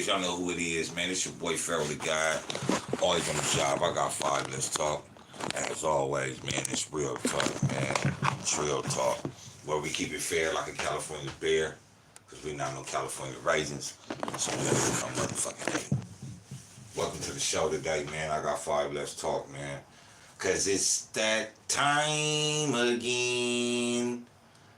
boys, y'all know who it is, man. It's your boy Pharaoh the Guy. Always on the job. I got five. Let's talk. As always, man, it's real talk, man. It's real talk. Where we keep it fair like a California bear. Because we not no California raisins. So we gotta become motherfucking hate. Welcome to the show today, man. I got five. Let's talk, man. Because it's that time again.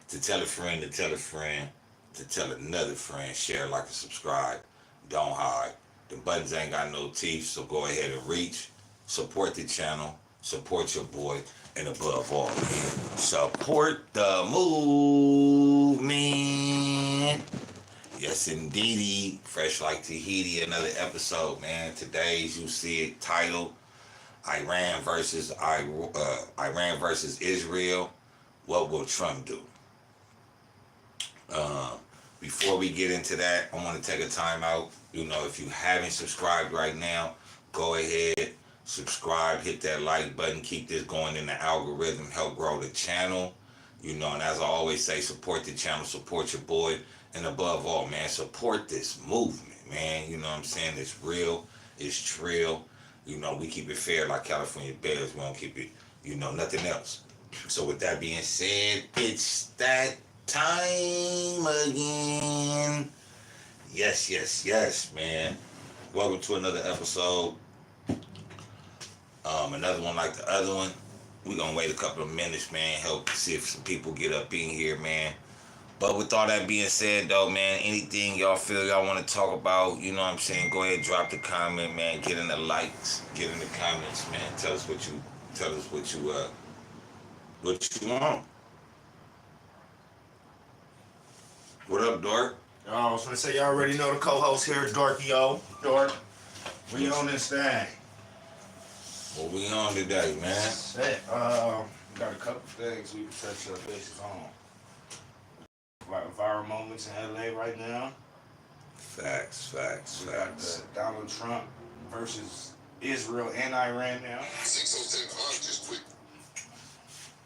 To tell a friend, to tell a friend, to tell another friend, share, like, and subscribe. Don't hide. The buttons ain't got no teeth, so go ahead and reach. Support the channel. Support your boy. And above all, man, support the movement. Yes, indeedy. Fresh like Tahiti, another episode, man. Today's, you see it, titled Iran versus Israel. What will Trump do? Before we get into that, I want to take a time out. You know, if you haven't subscribed right now, go ahead, subscribe, hit that like button, keep this going in the algorithm, help grow the channel. You know, and as I always say, support the channel, support your boy, and above all, man, support this movement, man. You know what I'm saying? It's real, it's trill. You know, we keep it fair like California Bears. We don't keep it, you know, nothing else. So with that being said, it's that time again. Yes, man. Welcome to another episode. Another one like the other one. We're gonna wait a couple of minutes, man. Help see if some people get up in here, man. But with all that being said, though, man, anything y'all feel y'all want to talk about, you know what I'm saying? Go ahead, drop the comment, man. Get in the likes, get in the comments, man. Tell us what you want. What up, Dork? I was gonna say, y'all already know the co-host here, Dorky-O. Dork, we on this thing. What we on today, man? Shit, we got a couple things we can touch our bases on. Viral moments in LA right now. Facts. We got the Donald Trump versus Israel and Iran now. 607 just quick.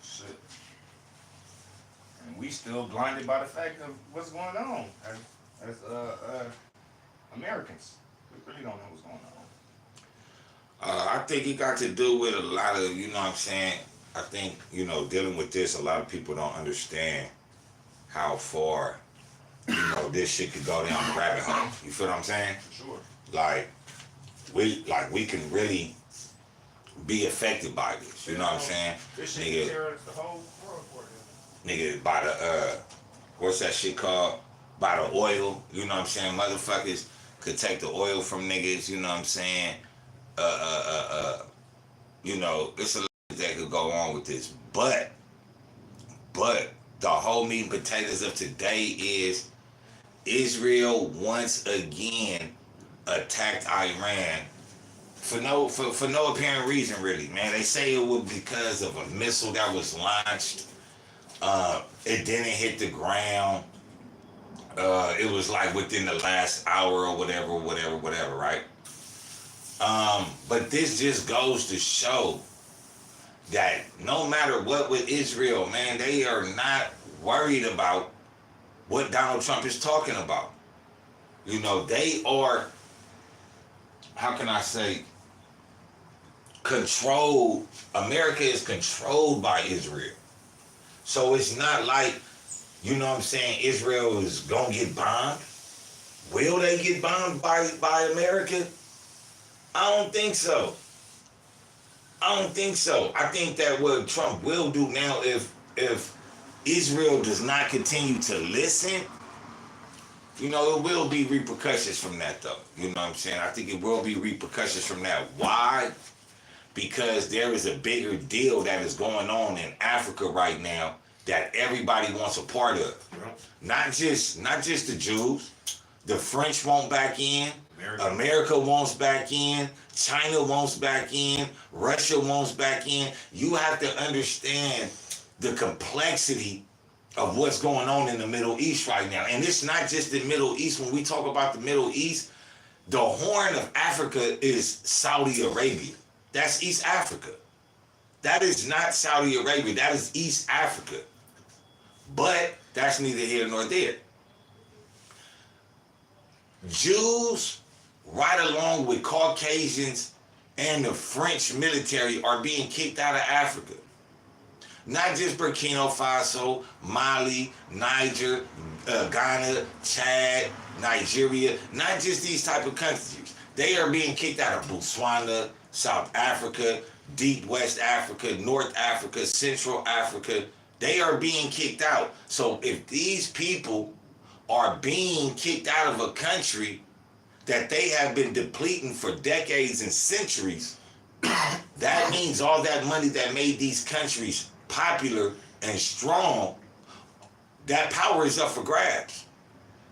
Shit. And we still blinded by the fact of what's going on as Americans. We really don't know what's going on. I think it got to do with a lot of, you know what I'm saying? I think, you know, dealing with this, a lot of people don't understand how far, you know, this shit could go down the rabbit hole. You feel what I'm saying? Sure. Like we can really be affected by this. You know what I'm saying? This shit Nigga, tears the whole world for them. nigga, by the what's that shit called? By the oil. You know what I'm saying? Motherfuckers could take the oil from niggas. You know what I'm saying? You know, it's a lot that could go on with this, but the whole meat and potatoes of today is Israel once again attacked Iran for no apparent reason, really, man. They say it was because of a missile that was launched. It didn't hit the ground. It was like within the last hour or whatever, right? But this just goes to show that no matter what with Israel, man, they are not worried about what Donald Trump is talking about. You know, they are, how can I say, controlled. America is controlled by Israel. So it's not like, you know what I'm saying, Israel is going to get bombed. Will they get bombed by America? I don't think so. I think that what Trump will do now, if Israel does not continue to listen, you know, it will be repercussions from that, though. You know what I'm saying? I think it will be repercussions from that. Why? Because there is a bigger deal that is going on in Africa right now that everybody wants a part of. Not just the Jews. The French want back in. America wants back in. China wants back in. Russia wants back in. You have to understand the complexity of what's going on in the Middle East right now. And it's not just the Middle East. When we talk about the Middle East, the Horn of Africa is Saudi Arabia. That's East Africa. That is not Saudi Arabia. That is East Africa. But that's neither here nor there. Jews right along with Caucasians and the French military, are being kicked out of Africa. Not just Burkina Faso, Mali, Niger, Ghana, Chad, Nigeria, not just these type of countries. They are being kicked out of Botswana, South Africa, Deep West Africa, North Africa, Central Africa. They are being kicked out. So if these people are being kicked out of a country that they have been depleting for decades and centuries, that means all that money that made these countries popular and strong, that power is up for grabs.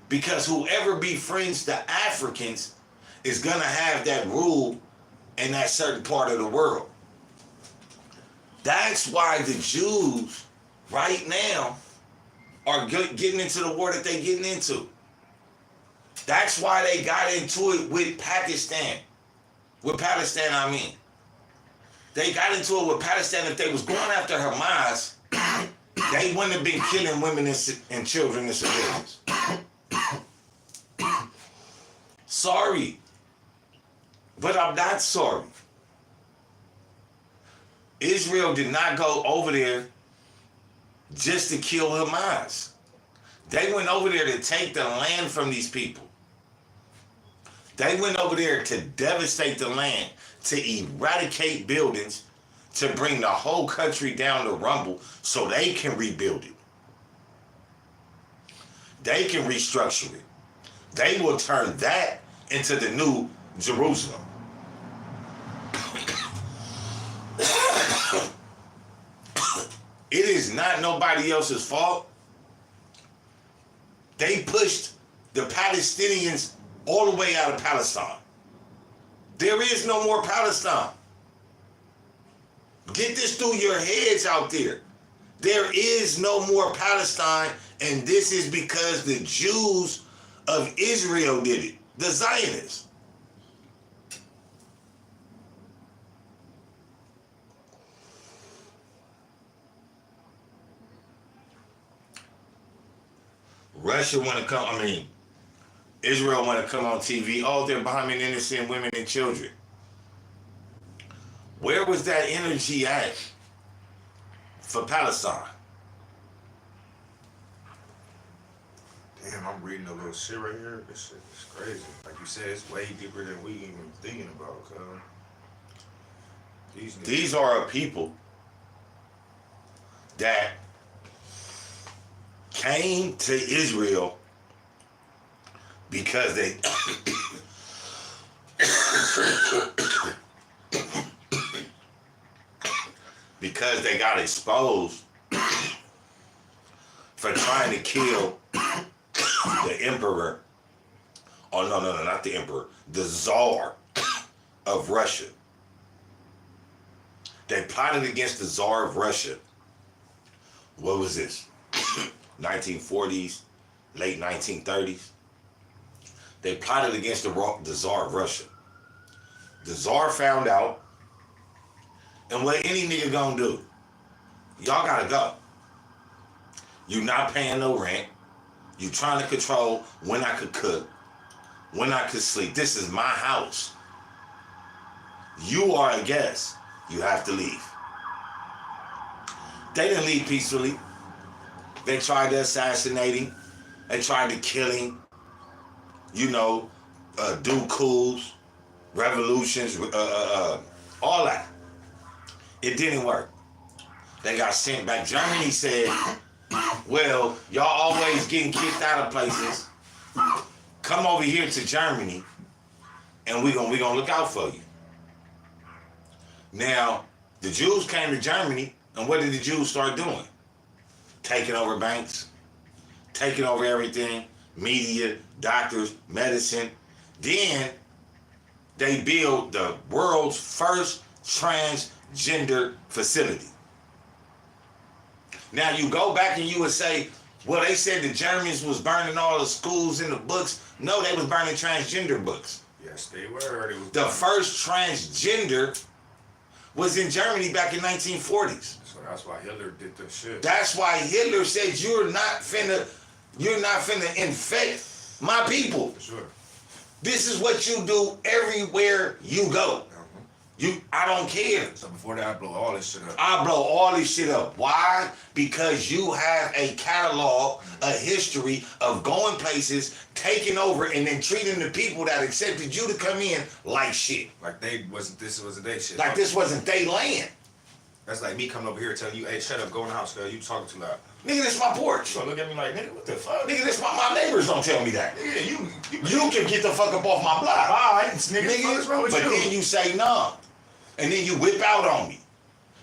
Because whoever befriends the Africans is gonna have that rule in that certain part of the world. That's why the Jews right now are getting into the war that they're getting into. That's why they got into it with Pakistan. With Palestine, I mean. They got into it with Palestine. If they was going after Hamas, they wouldn't have been killing women and children and civilians. Sorry. But I'm not sorry. Israel did not go over there just to kill Hamas. They went over there to take the land from these people. They went over there to devastate the land, to eradicate buildings, to bring the whole country down to rumble so they can rebuild it. They can restructure it. They will turn that into the new Jerusalem. It is not nobody else's fault. They pushed the Palestinians all the way out of Palestine. There is no more Palestine. Get this through your heads out there. There is no more Palestine, and this is because the Jews of Israel did it, the Zionists. Russia want to come, Israel want to come on TV. Oh, they're bombing innocent women and children. Where was that energy at for Palestine? Damn, I'm reading a little shit right here. This shit is crazy. Like you said, it's way deeper than we even thinking about, cuz. These are a people that came to Israel because they because they got exposed for trying to kill the emperor. Oh, no, not the emperor. The Tsar of Russia. They plotted against the Tsar of Russia. What was this? 1940s, late 1930s. They plotted against the Tsar of Russia. The Tsar found out, and what any nigga gonna do? Y'all gotta go. You not paying no rent. You trying to control when I could cook, when I could sleep. This is my house. You are a guest. You have to leave. They didn't leave peacefully. They tried to assassinate him. They tried to kill him. Do coups, revolutions, all that. It didn't work. They got sent back. Germany said, well, y'all always getting kicked out of places. Come over here to Germany and we gonna look out for you. Now, the Jews came to Germany, and what did the Jews start doing? Taking over banks, taking over everything, media, doctors, medicine. Then they built the world's first transgender facility. Now you go back and you would say, well, they said the Germans was burning all the schools and the books. No, they was burning transgender books. Yes, they were. The first transgender was in Germany back in 1940s. So that's why Hitler did the shit. That's why Hitler said you're not finna infect my people. For sure. This is what you do everywhere you go. I don't care. So before that, I blow all this shit up. I blow all this shit up. Why? Because you have a catalog, a history of going places, taking over, and then treating the people that accepted you to come in like shit. Like this wasn't their shit. Like this wasn't they land. That's like me coming over here telling you, hey, shut up, go in the house, girl. You talking too loud. Nigga, this my porch. You gonna look at me like, nigga, what the fuck? Nigga, this my neighbors don't tell me that. Yeah, you You can get the fuck up off my block. Alright, nigga, what's wrong with But you? then you say no. And then you whip out on me.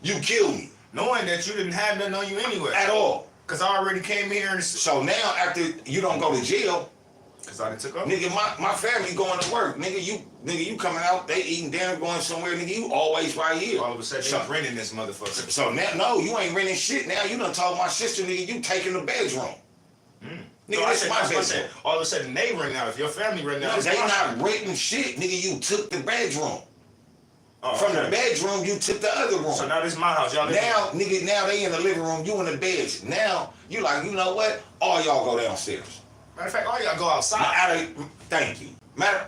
You kill me. Knowing that you didn't have nothing on you anyway. At all. Cause I already came here and So now after you don't go to jail, cause I done took off. nigga, my family going to work. Nigga, you coming out, they eating dinner, going somewhere, nigga, you always right here. All of a sudden, So- they renting this motherfucker. So now, no, you ain't renting shit. Now you done told my sister, nigga, you taking the bedroom. Nigga, No, I this said, my that's what I bedroom. said. All of a sudden, they rent out. If your family rent out, No, it's they my not shit. renting shit, nigga, you took the bedroom. Oh, From the okay. bedroom, you took the other room. So now this is my house. Y'all live Now, nigga, now they in the living room, you in the beds. Now, you like, you know what? All y'all go downstairs. Matter of fact, all y'all go Now, outside. thank you. Matter,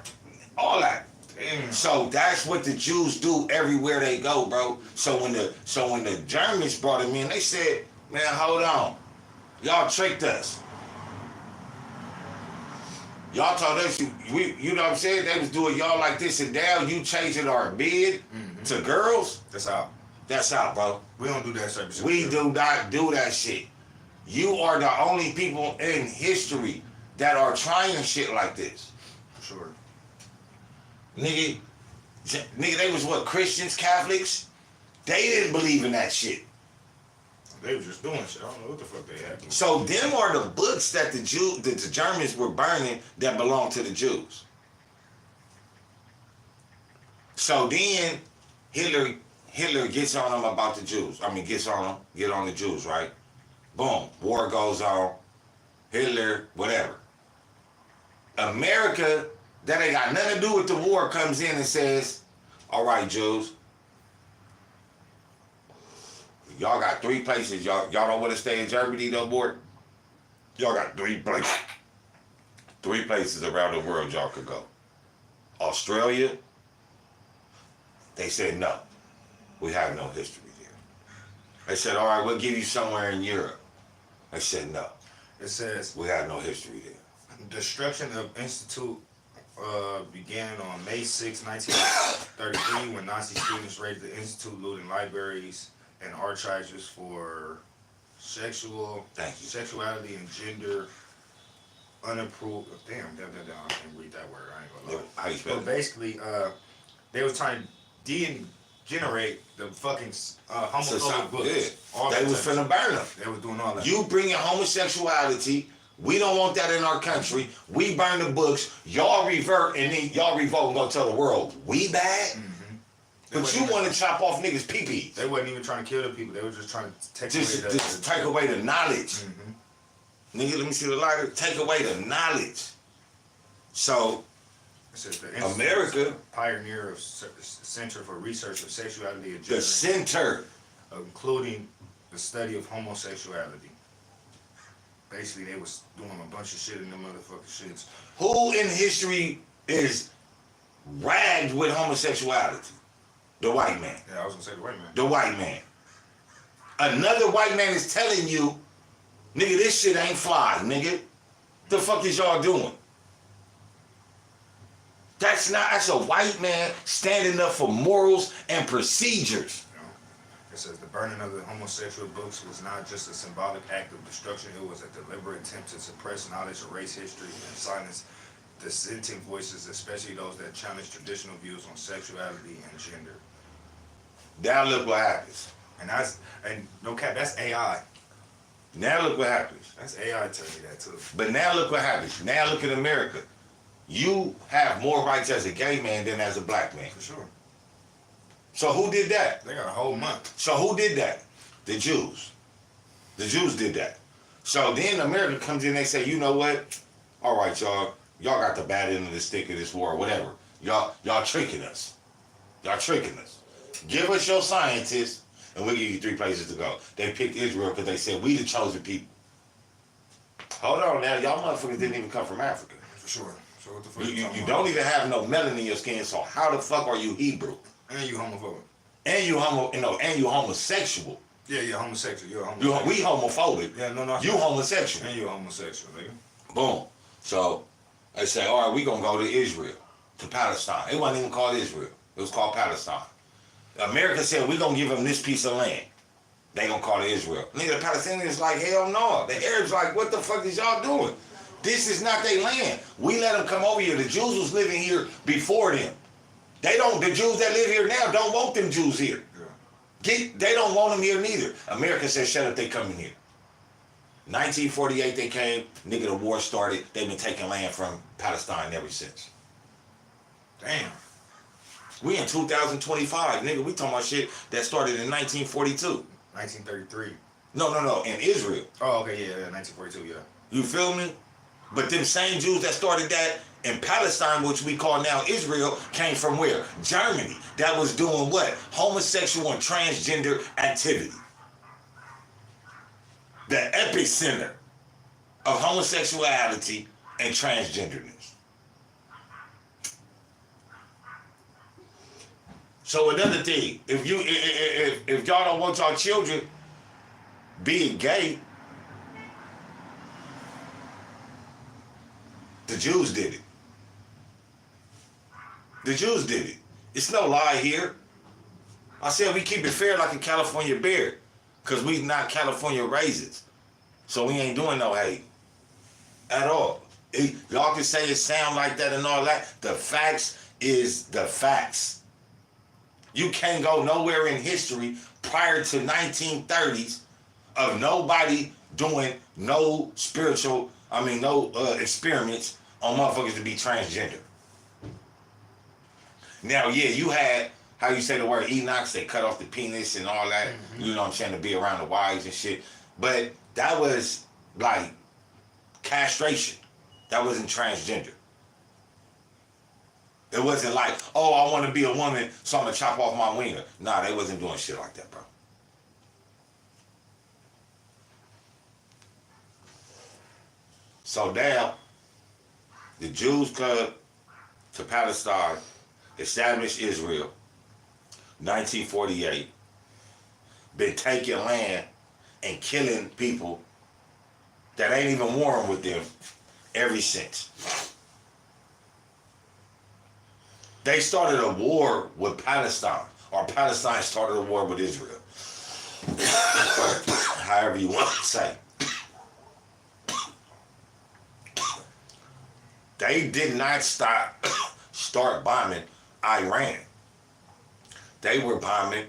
all that. Damn. So that's what the Jews do everywhere they go, bro. So when the Germans brought him in, they said, man, hold on. Y'all tricked us. Y'all told us, you know what I'm saying? They was doing y'all like this, and now you changing our bid to girls? That's out. That's out, bro. We don't do that service. We do not do that shit. You are the only people in history that are trying shit like this. For sure. Nigga, they was what, Christians, Catholics? They didn't believe in that shit. They was just doing shit. I don't know what the fuck they had. So them are the books that the Germans were burning that belonged to the Jews. So then Hitler gets on them about the Jews. I mean, get on the Jews, right? Boom, war goes on. Hitler, whatever. America, that ain't got nothing to do with the war, comes in and says, all right, Jews, y'all got 3 places. Y'all don't want to stay in Germany no more? Y'all got 3 places. 3 places around the world y'all could go. Australia, they said no. We have no history there. They said, all right, we'll give you somewhere in Europe. They said no. It says We have no history there. destruction of Institute began on May 6, 1933, when Nazi students raided the Institute, looting libraries and archives for sexuality and gender unapproved. Damn, I can't read that word. I ain't gonna lie. How you spell But it? basically, they was trying to degenerate the fucking homophobic books. Yeah. All They that was type of finna burn them. shit. They was doing all that. You bringing homosexuality. We don't want that in our country. We burn the books. Y'all revert, and then y'all revolt and go tell the world we bad. But you want to chop off niggas' pee-pees. They wasn't even trying to kill the people. They were just trying to take Just away take away the knowledge. Mhm. Nigga, let me see the lighter. Take away the knowledge. So, It says the Institute America, is a pioneer of Center for Research of Sexuality and the Gender, center. including the study of homosexuality. Basically, they was doing a bunch of shit in them motherfucking shits. Who in history is ragged with homosexuality? The white man. Yeah, I was gonna say the white man. The white man. Another white man is telling you, nigga, this shit ain't fly, nigga. The fuck is y'all doing? That's a white man standing up for morals and procedures. You know? It says the burning of the homosexual books was not just a symbolic act of destruction, it was a deliberate attempt to suppress knowledge of race history and silence dissenting voices, especially those that challenge traditional views on sexuality and gender. Now look what happens. And no cap, that's AI. Now look what happens. That's AI telling you that too. But now look what happens. Now look at America. You have more rights as a gay man than as a black man. For sure. So who did that? They got a whole month. So who did that? The Jews. The Jews did that. So then America comes in, they say, you know what? All right, y'all. Y'all got the bad end of the stick of this war, whatever. Y'all tricking us. Y'all tricking us. Give us your scientists, and we'll give you 3 places to go. They picked Israel because they said, we the chosen people. Hold on now. Y'all motherfuckers didn't even come from Africa. For sure. So what the fuck You talking don't about? even have no melanin in your skin, so how the fuck are you Hebrew? And you homophobic. And you homosexual. Yeah, homosexual. You're a You, homosexual. we homophobic. Yeah, no. You homosexual. And you're a homosexual, nigga. Boom. So they say, all right, we gonna go to Israel, to Palestine. It wasn't even called Israel. It was called Palestine. America said, we gonna give them this piece of land. They gonna call it Israel. Nigga, the Palestinians like, hell no. The Arabs like, what the fuck is y'all doing? This is not their land. We let them come over here. The Jews was living here before them. The Jews that live here now don't want them Jews here. Yeah. They don't want them here neither. America said, shut up, they coming here. 1948 they came, nigga, the war started. They've been taking land from Palestine ever since. Damn. We in 2025, nigga, we talking about shit that started in 1942. 1933. No, in Israel. Oh, okay, yeah, 1942, yeah. You feel me? But them same Jews that started that in Palestine, which we call now Israel, came from where? Germany. That was doing what? Homosexual and transgender activity. The epicenter of homosexuality and transgenderness. So another thing, if y'all don't want y'all children being gay, the Jews did it. The Jews did it. It's no lie here. I said we keep it fair like a California bear, because we not California raisins. So we ain't doing no hate at all. Y'all can say it sound like that and all that. The facts is the facts. You can't go nowhere in history prior to 1930s of nobody doing no experiments on motherfuckers to be transgender. Now, yeah, you had, how you say the word Enoch, they cut off the penis and all that, you know what I'm saying, to be around the wives and shit. But that was like castration. That wasn't transgender. It wasn't like, oh, I want to be a woman, so I'm going to chop off my wiener. Nah, they wasn't doing shit like that, bro. So now, the Jews come to Palestine, established Israel, 1948, been taking land and killing people that ain't even warring with them ever since. They started a war with Palestine, or Palestine started a war with Israel. However you want to say. They did not start bombing Iran. They were bombing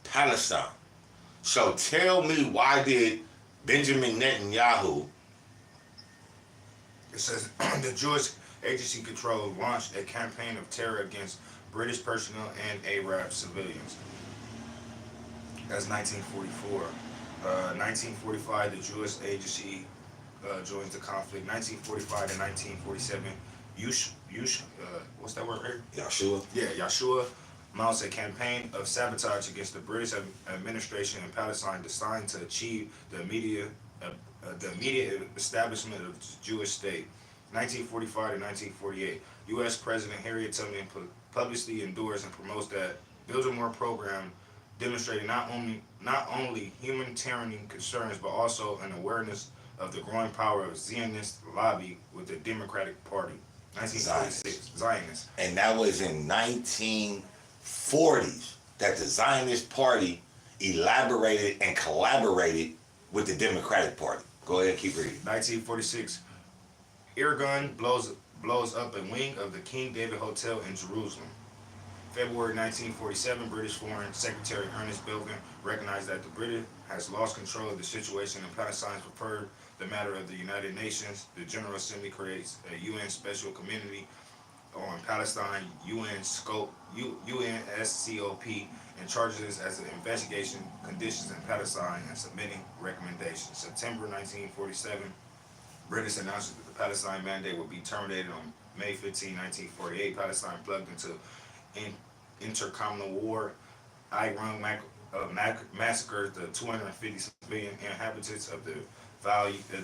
Palestine. So tell me, why did Benjamin Netanyahu... It says the Jewish Agency Control launched a campaign of terror against British personnel and Arab civilians. That's 1944. 1945, the Jewish Agency joins the conflict. 1945 to 1947, what's that word right? Yeshua? Yeah, Yeshua mounts a campaign of sabotage against the British administration in Palestine designed to achieve the immediate establishment of the Jewish state. 1945 to 1948, U.S. President Harriet Tubman publicly endorsed and promotes that Bilderberg program, demonstrating not only humanitarian concerns but also an awareness of the growing power of Zionist lobby with the Democratic Party. 1946, Zionist. And that was in 1940s that the Zionist Party elaborated and collaborated with the Democratic Party. Go ahead, keep reading. 1946, Irgun blows up a wing of the King David Hotel in Jerusalem. February 1947, British Foreign Secretary Ernest Belvin recognized that the British has lost control of the situation in Palestine, preferred the matter of the United Nations. The General Assembly creates a UN Special Committee on Palestine, UNSCOP, and charges as an investigation conditions in Palestine and submitting recommendations. September 1947, British announced that the Palestine mandate would be terminated on May 15, 1948. Palestine plugged into intercontinental war. Iran massacred the 250 civilian inhabitants of the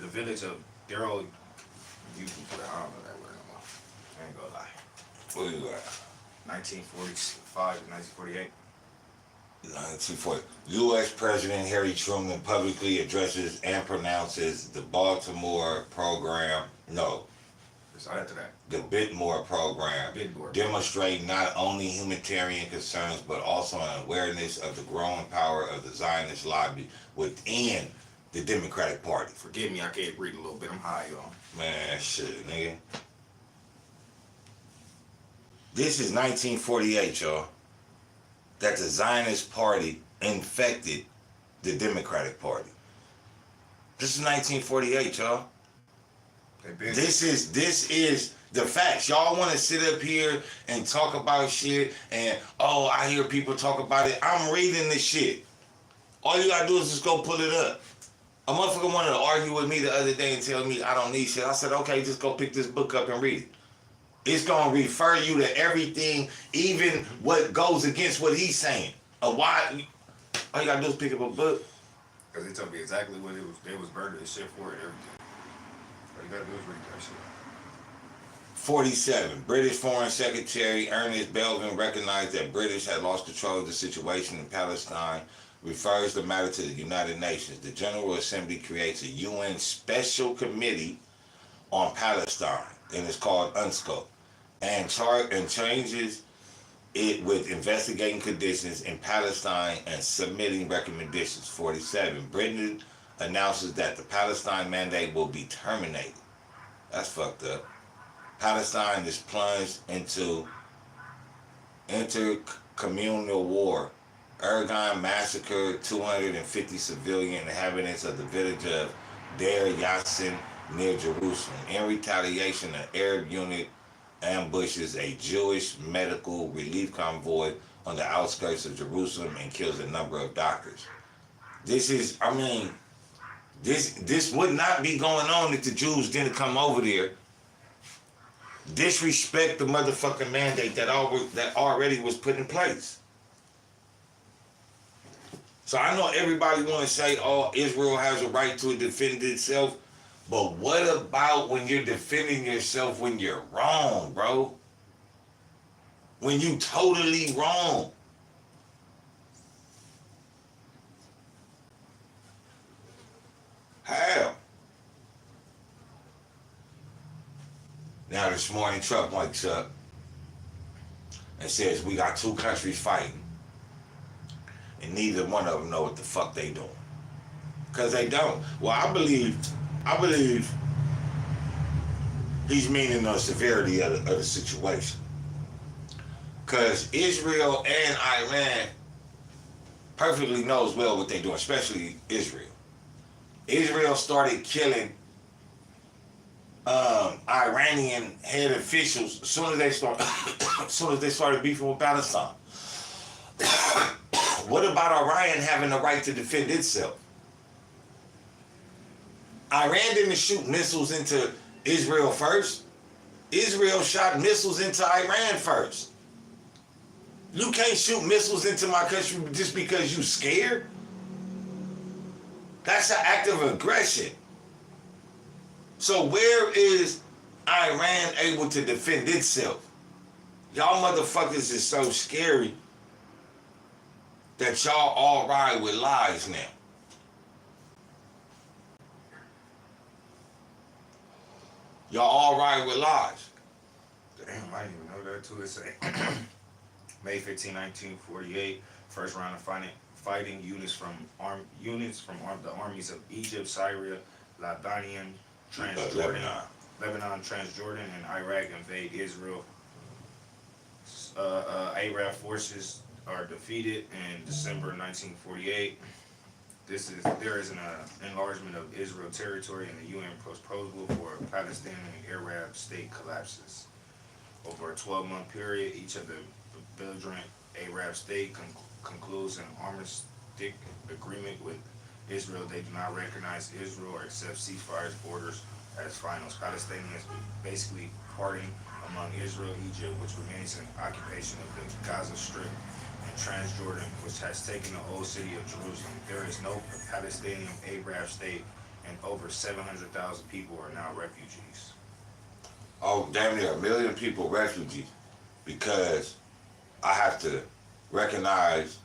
village of Darul. You can put, I don't know that word no more. I ain't gonna lie. Where you at? 1945 to 1948. 1940. U.S. President Harry Truman publicly addresses and pronounces the Baltimore program. No, It's after that. the Biltmore program, Biltmore. demonstrating not only humanitarian concerns but also an awareness of the growing power of the Zionist lobby within the Democratic Party. Forgive me, I can't read a little bit. I'm high, y'all. Man, shit, nigga. This is 1948, y'all. That the Zionist Party infected the Democratic Party. This is 1948, y'all. This is the facts. Y'all want to sit up here and talk about shit and, oh, I hear people talk about it. I'm reading this shit. All you gotta do is just go pull it up. A motherfucker wanted to argue with me the other day and tell me I don't need shit. I said, okay, just go pick this book up and read it. It's gonna refer you to everything, even what goes against what he's saying. Why? All you gotta do is pick up a book. Because they told me exactly what it was. They was burning this shit for it, everything. All you gotta do is read that shit. 47. British Foreign Secretary Ernest Belvin recognized that British had lost control of the situation in Palestine, refers the matter to the United Nations. The General Assembly creates a UN Special Committee on Palestine, and it's called UNSCO, and changes it with investigating conditions in Palestine and submitting recommendations. 47. Britain announces that the Palestine mandate will be terminated. That's fucked up. Palestine is plunged into intercommunal war. Erdogan massacred 250 civilian inhabitants of the village of Deir Yassin near Jerusalem. In retaliation, an Arab unit ambushes a Jewish medical relief convoy on the outskirts of Jerusalem and kills a number of doctors. This would not be going on if the Jews didn't come over there. Disrespect the motherfucking mandate that already was put in place. So I know everybody want to say, oh, Israel has a right to defend itself. But what about when you're defending yourself when you're wrong, bro? When you totally wrong. How? Now this morning Trump wakes up and says we got two countries fighting. And neither one of them know what the fuck they doing. Because they don't. Well, I believe he's meaning the severity of the situation. Because Israel and Iran perfectly knows well what they're doing, especially Israel. Israel started killing Iranian head officials as soon as they started beefing with Palestine. What about Iran having the right to defend itself? Iran didn't shoot missiles into Israel first. Israel shot missiles into Iran first. You can't shoot missiles into my country just because you scared. That's an act of aggression. So where is Iran able to defend itself? Y'all motherfuckers is so scary that y'all all ride with lies now. Y'all all ride with lies. Damn, I didn't even know that too. It say May 15, 1948, first round of fighting units from the armies of Egypt, Syria, Lebanon, Transjordan, and Iraq invade Israel. Arab forces are defeated in December 1948. There is an enlargement of Israel territory, and the UN proposal for a Palestinian Arab state collapses. Over a 12-month period, each of the belligerent Arab state concludes an armistice agreement with Israel. They do not recognize Israel or accept ceasefire orders as finals. Palestinians basically parting among Israel, Egypt, which remains in occupation of the Gaza Strip, and Transjordan, which has taken the old city of Jerusalem. There is no Palestinian Arab state, and over 700,000 people are now refugees. oh, damn near 1 million people refugees because I have to recognize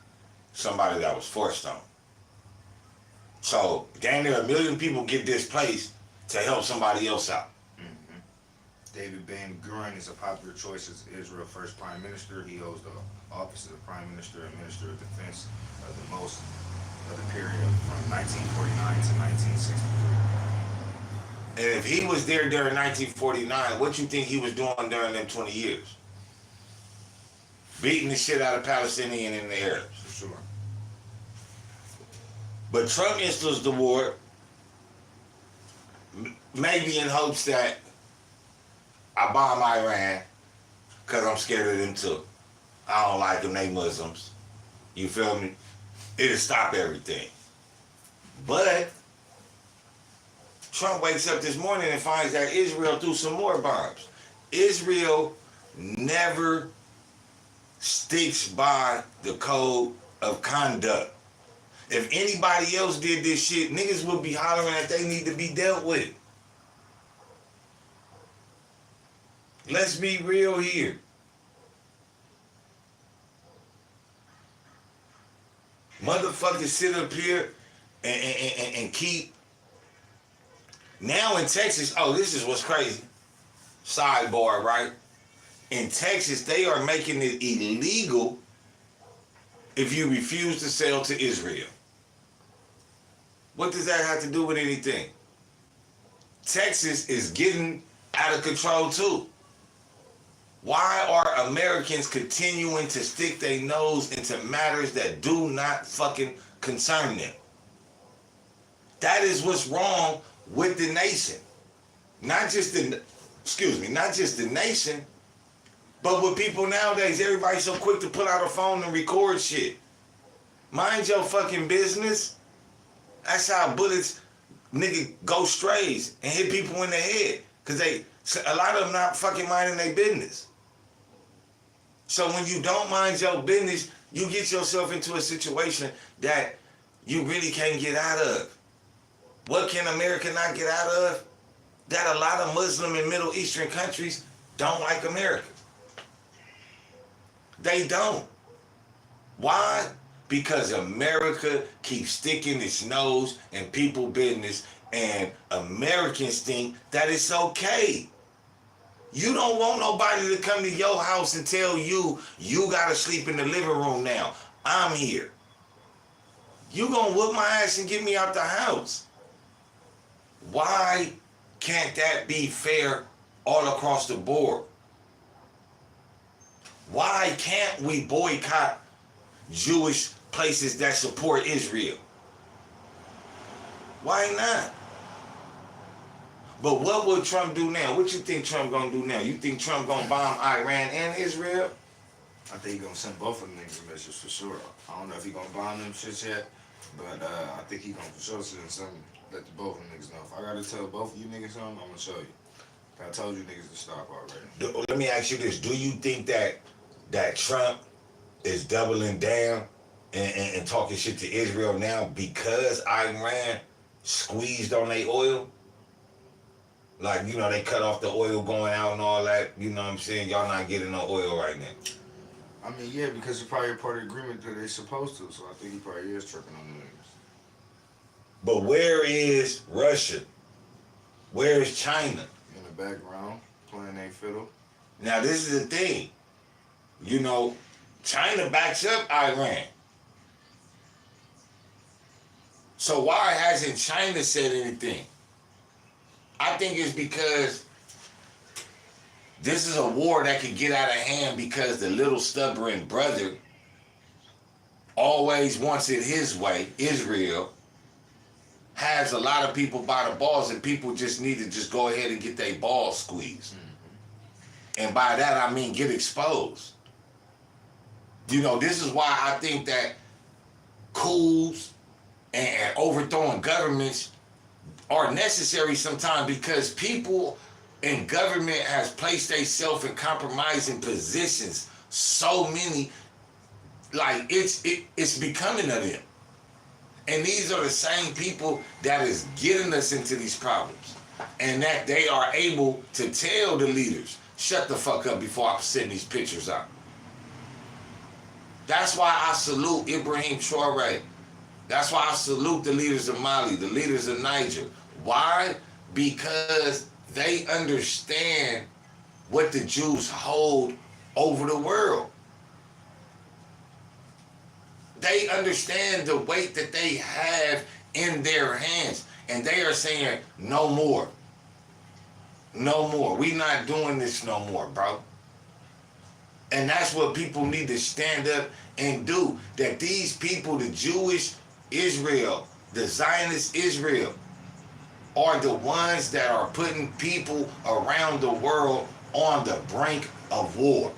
somebody that was forced on. So damn near 1 million people get displaced to help somebody else out. David Ben Gurion is a popular choice as Israel's first prime minister. He holds the office of prime minister and minister of defense of the most of the period from 1949 to 1963. And if he was there during 1949, what you think he was doing during them 20 years? Beating the shit out of Palestinian and the Arabs. For sure. But Trump instills the war, maybe in hopes that I bomb Iran, because I'm scared of them too. I don't like them, they Muslims. You feel me? It'll stop everything. But Trump wakes up this morning and finds that Israel threw some more bombs. Israel never sticks by the code of conduct. If anybody else did this shit, niggas would be hollering that they need to be dealt with. Let's be real here. Motherfuckers sit up here and keep. Now in Texas, oh, this is what's crazy. Sidebar, right? In Texas, they are making it illegal if you refuse to sell to Israel. What does that have to do with anything? Texas is getting out of control too. Why are Americans continuing to stick their nose into matters that do not fucking concern them? That is what's wrong with the nation. Not just the nation, but with people nowadays. Everybody's so quick to pull out a phone and record shit. Mind your fucking business. That's how bullets, nigga, go strays and hit people in the head. Cause a lot of them not fucking minding their business. So when you don't mind your business, you get yourself into a situation that you really can't get out of. What can America not get out of? That a lot of Muslim and Middle Eastern countries don't like America. They don't. Why? Because America keeps sticking its nose in people's business and Americans think that it's okay. You don't want nobody to come to your house and tell you, you gotta sleep in the living room now. I'm here. You gonna whoop my ass and get me out the house. Why can't that be fair all across the board? Why can't we boycott Jewish places that support Israel? Why not? But what will Trump do now? What you think Trump gonna do now? You think Trump gonna bomb Iran and Israel? I think he gonna send both of them niggas a message for sure. I don't know if he gonna bomb them shits yet, but I think he gonna for sure send something. Let the both of them niggas know. If I gotta tell both of you niggas something, I'm gonna show you. I told you niggas to stop already. Let me ask you this: do you think that Trump is doubling down and talking shit to Israel now because Iran squeezed on their oil? Like, you know, they cut off the oil going out and all that. You know what I'm saying? Y'all not getting no oil right now. I mean, yeah, because it's probably a part of the agreement that they supposed to. So I think he probably is tripping on the niggas. But where is Russia? Where is China? In the background, playing their fiddle. Now, this is the thing. You know, China backs up Iran. So why hasn't China said anything? I think it's because this is a war that could get out of hand because the little stubborn brother always wants it his way. Israel has a lot of people by the balls, and people just need to just go ahead and get their balls squeezed. Mm-hmm. And by that, I mean get exposed. You know, this is why I think that coups and overthrowing governments are necessary sometimes, because people in government has placed themselves in compromising positions. So many, like it's becoming of them. And these are the same people that is getting us into these problems. and that they are able to tell the leaders, shut the fuck up before I send these pictures out. That's why I salute Ibrahim Traoré. That's why I salute the leaders of Mali, the leaders of Niger. Why? Because they understand what the Jews hold over the world. They understand the weight that they have in their hands. And they are saying, no more. No more. We not doing this no more, bro. And that's what people need to stand up and do. That these people, the Jewish Israel, the Zionist Israel, are the ones that are putting people around the world on the brink of war.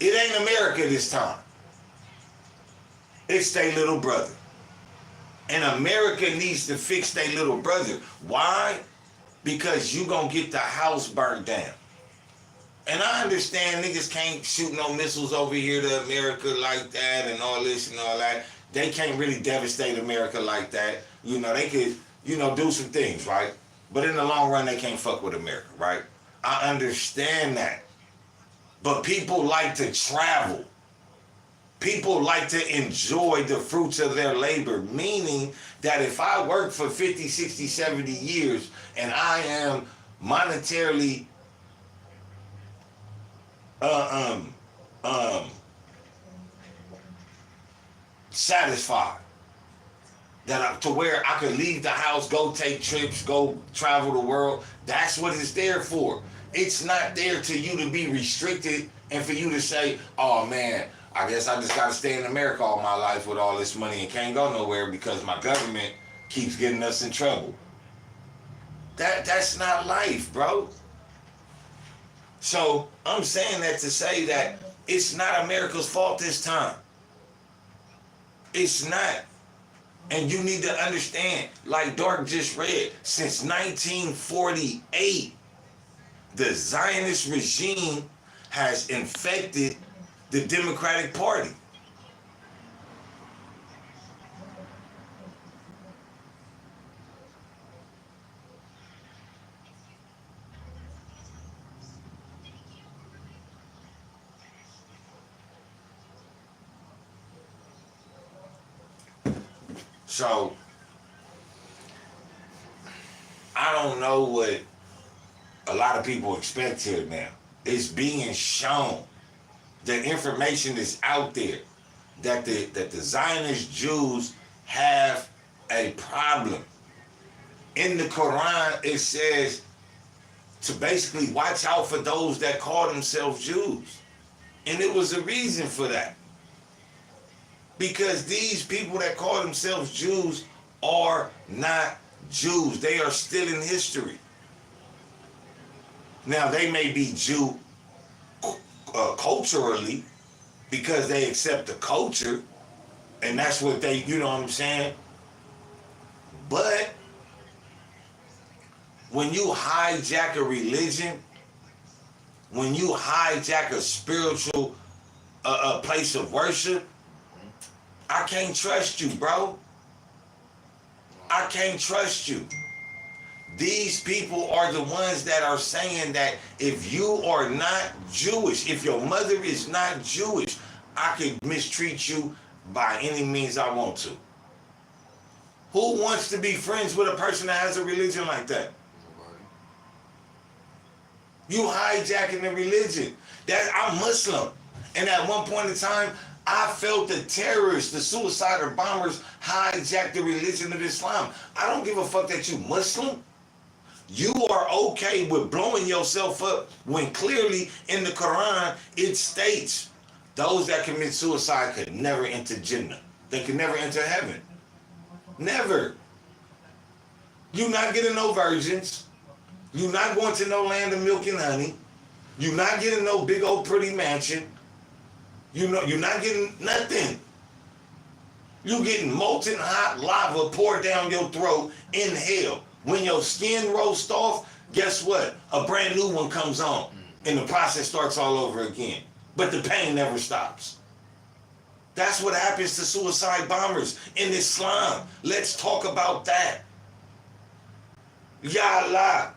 It ain't America this time. It's their little brother. And America needs to fix their little brother. Why? Because you gonna get the house burnt down. And I understand niggas can't shoot no missiles over here to America like that and all this and all that. They can't really devastate America like that. You know, they could, you know, do some things, right? But in the long run, they can't fuck with America, right? I understand that. But people like to travel. People like to enjoy the fruits of their labor, meaning that if I work for 50, 60, 70 years and I am monetarily satisfied that to where I could leave the house, go take trips, go travel the world, that's what it's there for. It's not there to you to be restricted and for you to say, oh man, I guess I just gotta stay in America all my life with all this money and can't go nowhere because my government keeps getting us in trouble. That's not life, bro. So I'm saying that to say that it's not America's fault this time. It's not. And you need to understand, like Dark just read, since 1948, the Zionist regime has infected the Democratic Party. So, I don't know what a lot of people expect here now. It's being shown. The information is out there that the Zionist Jews have a problem. In the Quran, it says to basically watch out for those that call themselves Jews. And it was a reason for that. Because these people that call themselves Jews are not Jews. They are still in history. Now, they may be Jew culturally because they accept the culture and that's what they, you know what I'm saying? But when you hijack a religion, when you hijack a spiritual a place of worship, I can't trust you, bro. I can't trust you. These people are the ones that are saying that if you are not Jewish, if your mother is not Jewish, I can mistreat you by any means I want to. Who wants to be friends with a person that has a religion like that? You hijacking the religion. I'm Muslim. And at one point in time, I felt the terrorists, the suicidal bombers hijack the religion of Islam. I don't give a fuck that you Muslim. You are okay with blowing yourself up when clearly in the Quran it states those that commit suicide could never enter Jannah. They could never enter heaven. Never. You're not getting no virgins. You're not going to no land of milk and honey. You're not getting no big old pretty mansion. You know, you're not getting nothing. You're getting molten hot lava poured down your throat in hell. When your skin roasts off, guess what? A brand new one comes on and the process starts all over again. But the pain never stops. That's what happens to suicide bombers in Islam. Let's talk about that. Ya Allah.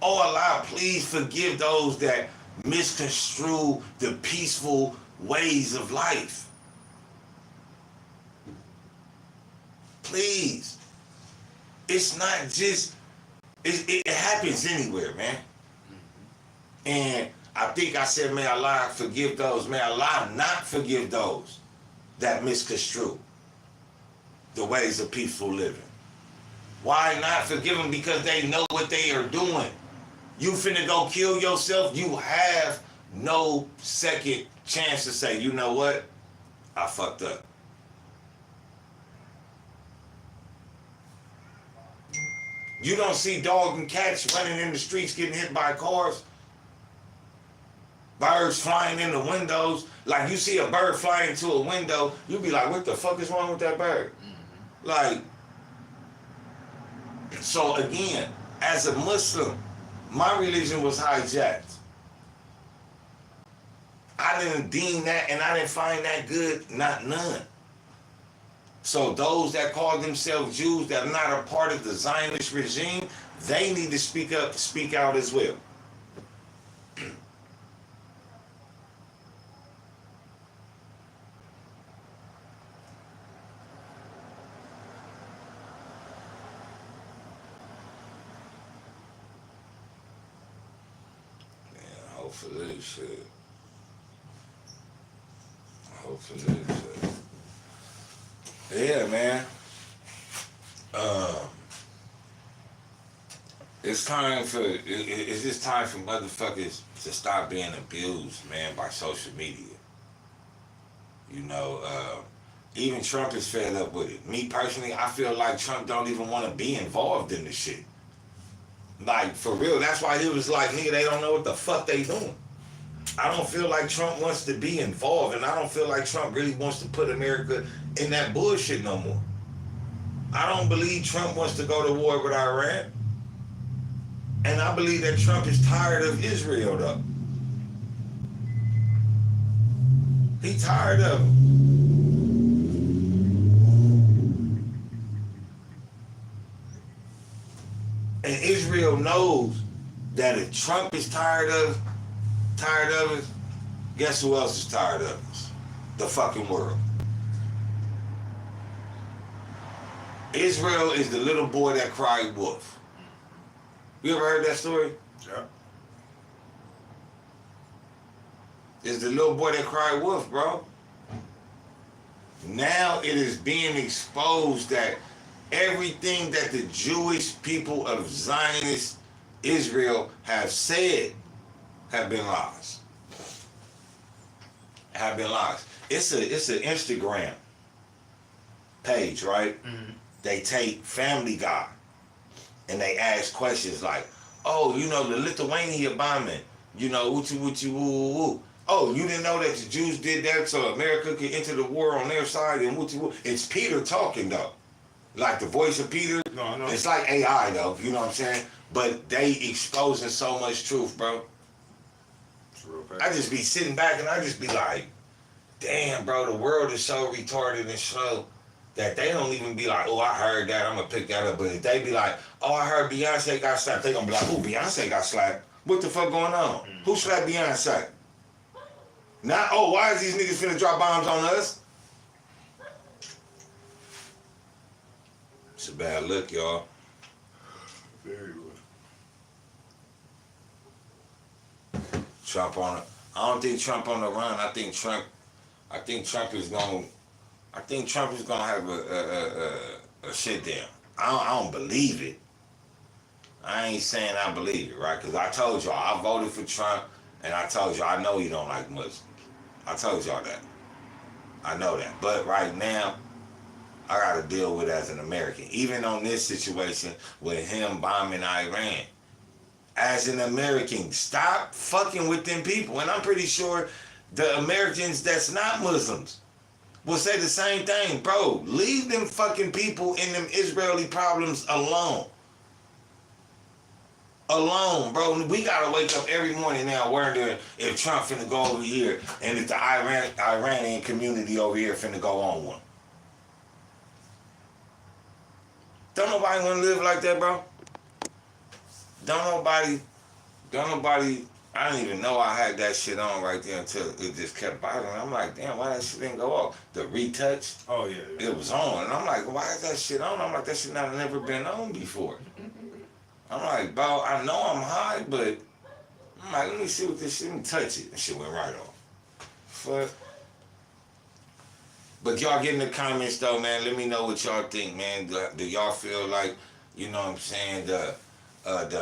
Oh Allah, please forgive those that misconstrue the peaceful ways of life. Please. It's not just, it happens anywhere, man. And I think I said, may Allah forgive those. May Allah not forgive those that misconstrue the ways of peaceful living. Why not forgive them? Because they know what they are doing. You finna go kill yourself, you have no second chance to say, you know what? I fucked up. You don't see dogs and cats running in the streets getting hit by cars. Birds flying in the windows. Like you see a bird fly into a window, you be like, what the fuck is wrong with that bird? Mm-hmm. Like, so again, as a Muslim, my religion was hijacked. I didn't deem that and I didn't find that good, not none. So those that call themselves Jews that are not a part of the Zionist regime, they need to speak up, speak out as well. Hopefully shit. Hopefully shit. Yeah, man. It's time for, it's just time for motherfuckers to stop being abused, man, by social media. You know, even Trump is fed up with it. Me personally, I feel like Trump don't even want to be involved in this shit. Like, for real, that's why he was like, nigga, they don't know what the fuck they doing. I don't feel like Trump wants to be involved, and I don't feel like Trump really wants to put America in that bullshit no more. I don't believe Trump wants to go to war with Iran. And I believe that Trump is tired of Israel, though. He tired of them. And Israel knows that if Trump is tired of us, guess who else is tired of us? The fucking world. Israel is the little boy that cried wolf. You ever heard that story? Yeah. It's the little boy that cried wolf, bro. Now it is being exposed that everything that the Jewish people of Zionist Israel have said have been lies. Have been lies. It's an Instagram page, right? Mm-hmm. They take Family Guy and they ask questions like, oh, you know, the Lithuania bombing, you know, woo. Oh, you didn't know that the Jews did that so America could enter the war on their side and woo. It's Peter talking though. Like the voice of Peter. No. It's like AI though, you know what I'm saying? But they exposing so much truth, bro. I just be sitting back and I just be like, damn, bro, the world is so retarded and slow that they don't even be like, oh, I heard that, I'm gonna pick that up. But if they be like, oh, I heard Beyonce got slapped, they gonna be like, oh, Beyonce got slapped. What the fuck going on? Mm-hmm. Who slapped Beyonce? Not, oh, why is these niggas finna drop bombs on us? It's a bad look, y'all. Very good. Trump on it. I don't think Trump on the run. I think Trump is gonna have a shit down. I don't believe it. I ain't saying I believe it, right? Because I told y'all I voted for Trump, and I told y'all I know he don't like Muslims. I told y'all that. I know that. But right now, I gotta deal with it as an American. Even on this situation with him bombing Iran. As an American, stop fucking with them people. And I'm pretty sure the Americans that's not Muslims will say the same thing. Bro, leave them fucking people in them Israeli problems alone. Alone, bro. We gotta wake up every morning now wondering if Trump finna go over here and if the Iranian community over here finna go on one. Don't nobody wanna live like that, bro. don't nobody, I didn't even know I had that shit on right there until it just kept bothering me. I'm like, damn, why that shit didn't go off? The retouch, Oh yeah. it was on. And I'm like, why is that shit on? I'm like, that shit not never been on before. I'm like, bro, I know I'm high, but I'm like, let me see what this shit, let me touch it. And shit went right off. Fuck. But y'all get in the comments though, man. Let me know what y'all think, man. Do y'all feel like, you know what I'm saying, the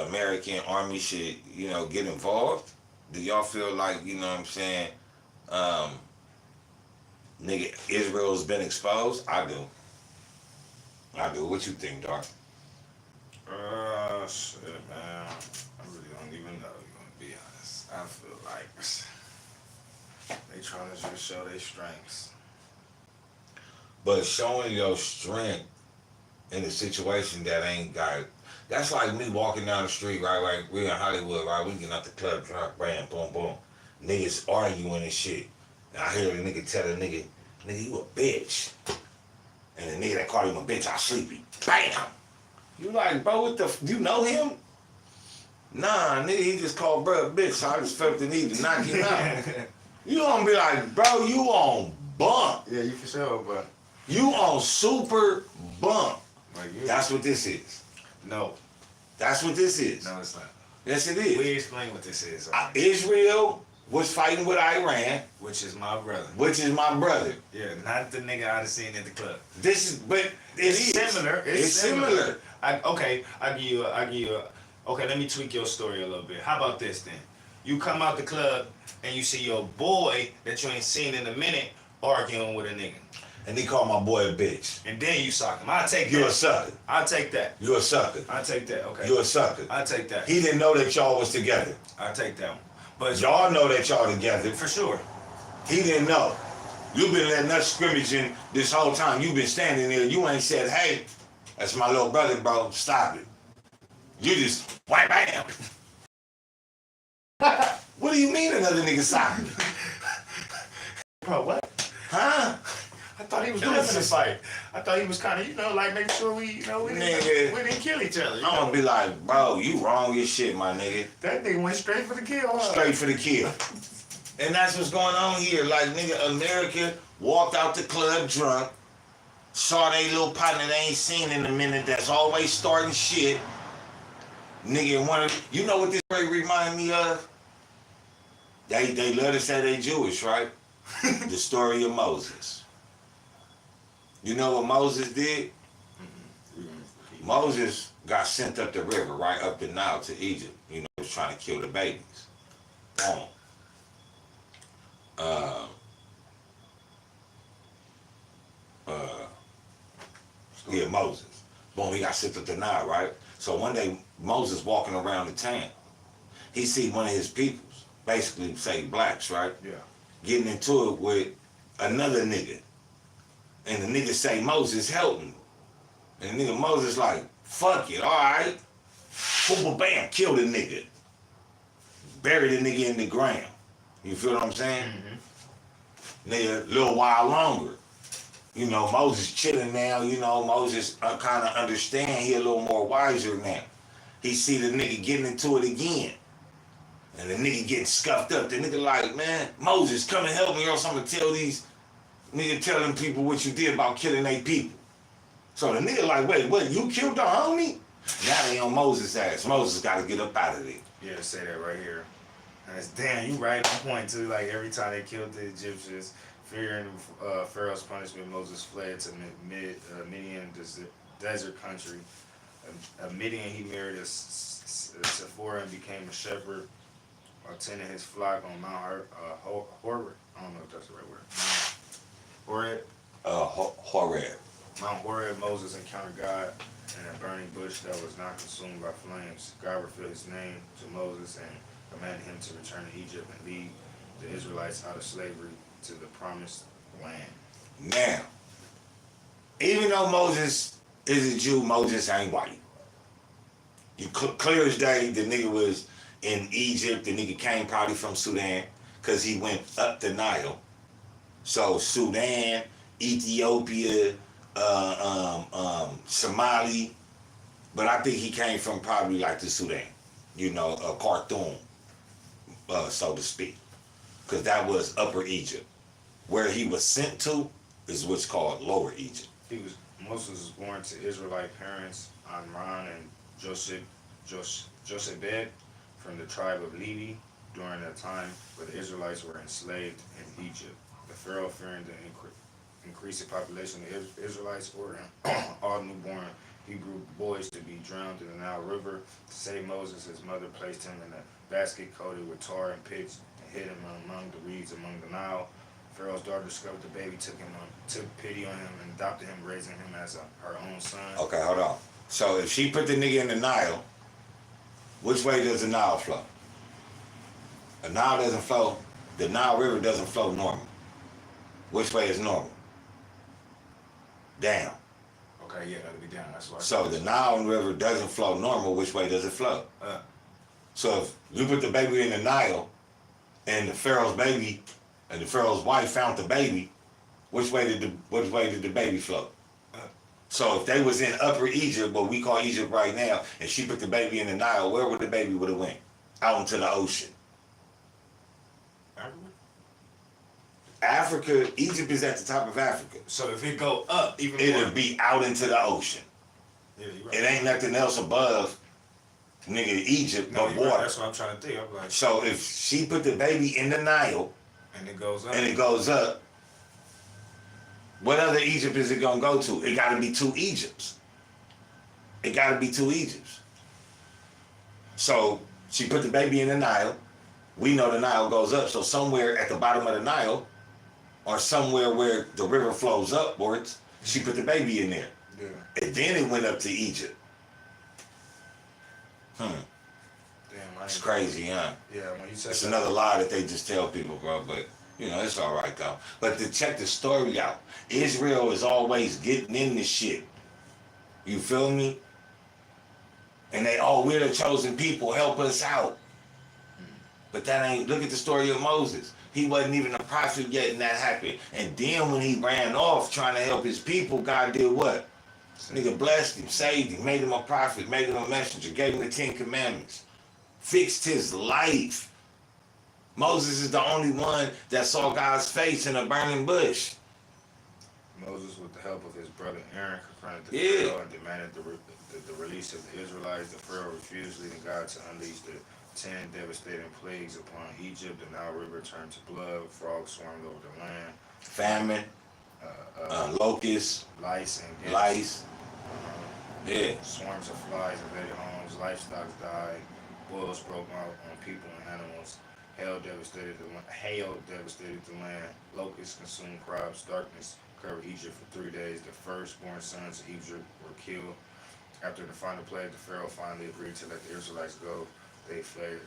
American Army should, you know, get involved? Do y'all feel like, you know what I'm saying, nigga, Israel's been exposed? I do. What you think, Doc? Shit, man. I really don't even know, gonna be honest. I feel like they trying to just show their strengths. But showing your strength in a situation that ain't got, that's like me walking down the street, right? Like we in Hollywood, right? We getting out the club, drunk, bam, boom, boom. Niggas arguing and shit. And I hear the nigga tell the nigga, you a bitch. And the nigga that called him a bitch, I sleepy. Bam! You like, bro, what the, you know him? Nah, nigga, he just called bro a bitch, so I just felt the need to knock him out. You gonna be like, bro, you on bump. Yeah, you for sure, but You on super bump. like That's what this is. no, That's what this is. no, it's not. Yes, it is. We explain what this is, Israel was fighting with Iran, which is my brother. which is my brother. Yeah, not the nigga I done seen at the club. This is, but It's similar. It's similar. I give you okay, let me tweak your story a little bit. How about this then? You come out the club and you see your boy that you ain't seen in a minute arguing with a nigga. And he called my boy a bitch. And then you sock him. I'll take You're a that. sucker. I'll take that. You're a sucker. I'll take that. Okay. You're a sucker. I'll take that. He didn't know that y'all was together. I'll take that one. But Y'all know that y'all together. for sure. He didn't know. You've been letting us scrimmaging this whole time. You've been standing there. You ain't said, hey, that's my little brother, bro. Stop it. You just, wham, bam. What do you mean another nigga sock? Bro, what? Huh? I thought he was doing the fight. I thought he was kind of, like making sure we Nigga. didn't kill each other. I'm gonna be like, bro, you wrong as shit, my nigga. That nigga went straight for the kill. Huh? Straight for the kill. And that's what's going on here. Like, nigga, America walked out the club drunk, saw they little partner they ain't seen in a minute that's always starting shit. Nigga, you know what this break remind me of? They love to say they Jewish, right? The story of Moses. You know what Moses did? Moses got sent up the river, right up the Nile to Egypt. You know, he was trying to kill the babies. Boom. Yeah, Moses. Boom, he got sent up the Nile, right? So one day, Moses walking around the town. He see one of his peoples, basically say blacks, right? Yeah. Getting into it with another nigga. And the nigga say, Moses, help me. And the nigga Moses like, fuck it, all right. Boom, bam, kill the nigga. Bury the nigga in the ground. You feel what I'm saying? Mm-hmm. Nigga, a little while longer. You know, Moses chilling now. You know, Moses kind of understand. He a little more wiser now. He see the nigga getting into it again. And the nigga getting scuffed up. The nigga like, man, Moses, come and help me or else I'm going to tell these nigga telling people what you did about killing they people. So the nigga like, wait, what, you killed the homie? Now they on Moses' ass. Moses got to get up out of there. Yeah, say that right here. And it's, damn, you right on point too. Like every time they killed the Egyptians, fearing Pharaoh's punishment, Moses fled to Midian desert country. Midian, he married a Sephora and became a shepherd, tending his flock on Mount Horeb. I don't know if that's the right word. Horeb. Horeb. Mount Horeb, Moses encountered God in a burning bush that was not consumed by flames. God revealed his name to Moses and commanded him to return to Egypt and lead the Israelites out of slavery to the promised land. Now, even though Moses is a Jew, Moses ain't white. You clear as day, the nigga was in Egypt. The nigga came probably from Sudan because he went up the Nile. So Sudan, Ethiopia, Somali, but I think he came from probably like the Sudan. Khartoum, so to speak, because that was Upper Egypt. Where he was sent to is what's called Lower Egypt. Moses was born to Israelite parents, Amram and Jochebed, from the tribe of Levi, during a time where the Israelites were enslaved in Egypt. The Pharaoh, fearing the increasing population of Israelites, ordered all newborn Hebrew boys to be drowned in the Nile River. To save Moses, his mother placed him in a basket coated with tar and pitch and hid him among the reeds among the Nile. Pharaoh's daughter discovered the baby, took pity on him, and adopted him, raising him as her own son. Okay, hold on. So if she put the nigga in the Nile, which way does the Nile flow? The Nile doesn't flow. The Nile River doesn't flow normal. Which way is normal? Down. Okay, yeah, that'll be down. That's why. So the Nile River doesn't flow normal. Which way does it flow? So if you put the baby in the Nile, and the Pharaoh's baby, and the Pharaoh's wife found the baby, which way did the baby flow? So if they was in Upper Egypt, what we call Egypt right now, and she put the baby in the Nile, where would the baby would have went? Out into the ocean. Africa, Egypt is at the top of Africa. So if it go up, even It'll more, be out into the ocean. yeah, you're right. It ain't nothing else above, nigga, Egypt, No, but you're right. water. That's what I'm trying to think. I'm like, So if she put the baby in the Nile and it goes up. and it goes up, what other Egypt is it gonna go to? It gotta be two Egypts. It gotta be two Egypts. So she put the baby in the Nile. We know the Nile goes up. So somewhere at the bottom of the Nile, or somewhere where the river flows upwards, she put the baby in there. Yeah. And then it went up to Egypt. Damn, It's crazy, huh? Yeah, when you said It's that, another lie that they just tell people, bro. But it's all right though. But to check the story out, Israel is always getting in this shit. You feel me? And we're the chosen people. Help us out. But that ain't. Look at the story of Moses. He wasn't even a prophet yet, and that happened. And then when he ran off trying to help his people, God did what? Nigga blessed him, saved him, made him a prophet, made him a messenger, gave him the 10 Commandments, fixed his life. Moses is the only one that saw God's face in a burning bush. Moses, with the help of his brother Aaron, confronted the Yeah. Pharaoh and demanded the release of the Israelites. The Pharaoh refused, leading God to unleash the 10 devastating plagues upon Egypt. The Nile River turned to blood. Frogs swarmed over the land. Famine, locusts, Lice and gets. lice. Yeah. Swarms of flies invaded homes. Livestock died. Boils broke out on people and animals. Hail devastated the land. Locusts consumed crops. Darkness covered Egypt for 3 days. The firstborn sons of Egypt were killed. After the final plague, the Pharaoh finally agreed to let the Israelites go. They fled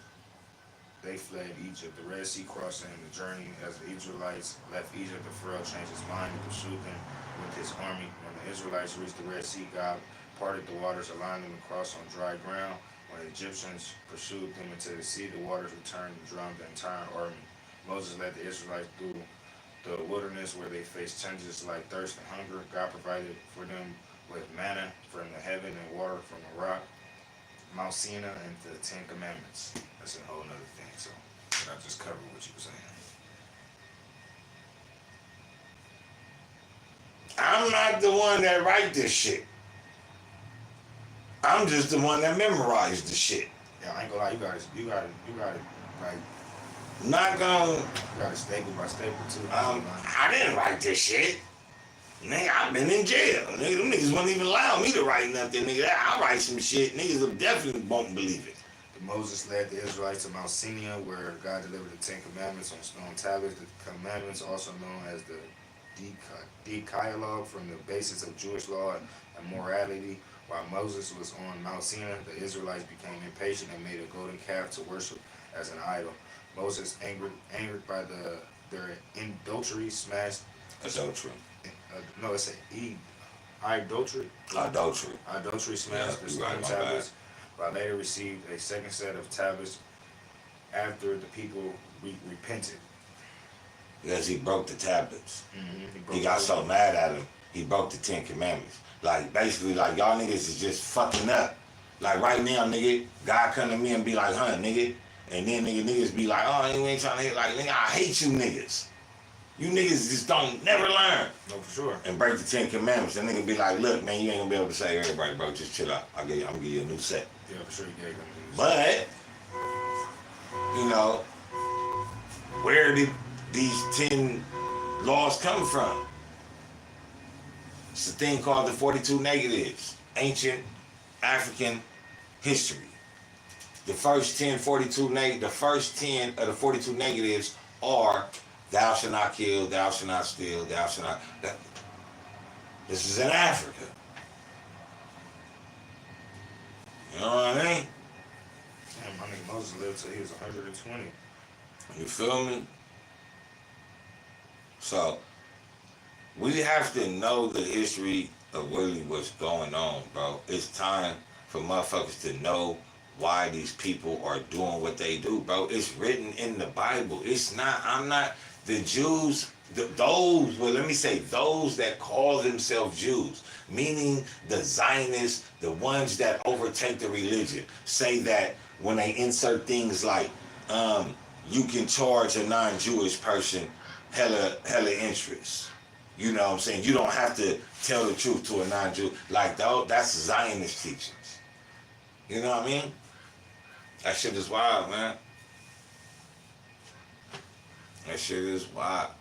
Egypt. The Red Sea crossing the journey. As the Israelites left Egypt, the Pharaoh changed his mind and pursued them with his army. When the Israelites reached the Red Sea, God parted the waters, allowing them to cross on dry ground. When the Egyptians pursued them into the sea, the waters returned and drowned the entire army. Moses led the Israelites through the wilderness where they faced challenges like thirst and hunger. God provided for them with manna from the heaven and water from the rock, Mount Sinai, and the 10 Commandments. That's a whole nother thing, so I just covered what you were saying. I'm not the one that write this shit. I'm just the one that memorized the shit. Yeah, I ain't gonna lie, you got it, like, Not gonna. you got it staple by staple too. I didn't write this shit. Nigga, I've been in jail. Nigga, them niggas won't even allow me to write nothing. Nigga, I'll write some shit. Niggas definitely won't believe it. Moses led the Israelites to Mount Sinai, where God delivered the 10 Commandments on stone tablets. The commandments, also known as the Decalogue, from the basis of Jewish law and morality. While Moses was on Mount Sinai, the Israelites became impatient and made a golden calf to worship as an idol. Moses, angered by their adultery, smashed. Adultery. No, it's idolatry. Adultery. Idolatry smashed Yeah, the you're stone right, my tablets, but later received a second set of tablets after the people repented. Because he broke the tablets. Mm-hmm. He got so mad at him, he broke the 10 Commandments. Like, basically, like, y'all niggas is just fucking up. Like right now, nigga, God come to me and be like, huh, nigga. And then niggas be like, oh, you ain't trying to hit. Like, nigga, I hate you niggas. You niggas just don't never learn. No, for sure. And break the 10 Commandments. And nigga be like, look, man, you ain't gonna be able to save everybody, bro. Just chill out. I'm gonna give you a new set. Yeah, for sure. You gave them. But, you know, where did these 10 laws come from? It's a thing called the 42 negatives. Ancient African history. The first 10 of the 42 negatives are thou shalt not kill, thou shalt not steal, thou shalt not. This is in Africa. You know what I mean? Damn, my nigga Moses lived till he was 120. You feel me? So, we have to know the history of really what's going on, bro. It's time for motherfuckers to know why these people are doing what they do, bro. It's written in the Bible. It's not, I'm not, the Jews, those that call themselves Jews, meaning the Zionists, the ones that overtake the religion, say that when they insert things like, you can charge a non-Jewish person hella interest. You know what I'm saying? You don't have to tell the truth to a non-Jew. Like, that's Zionist teachings. You know what I mean? That shit is wild, man. That shit is wild.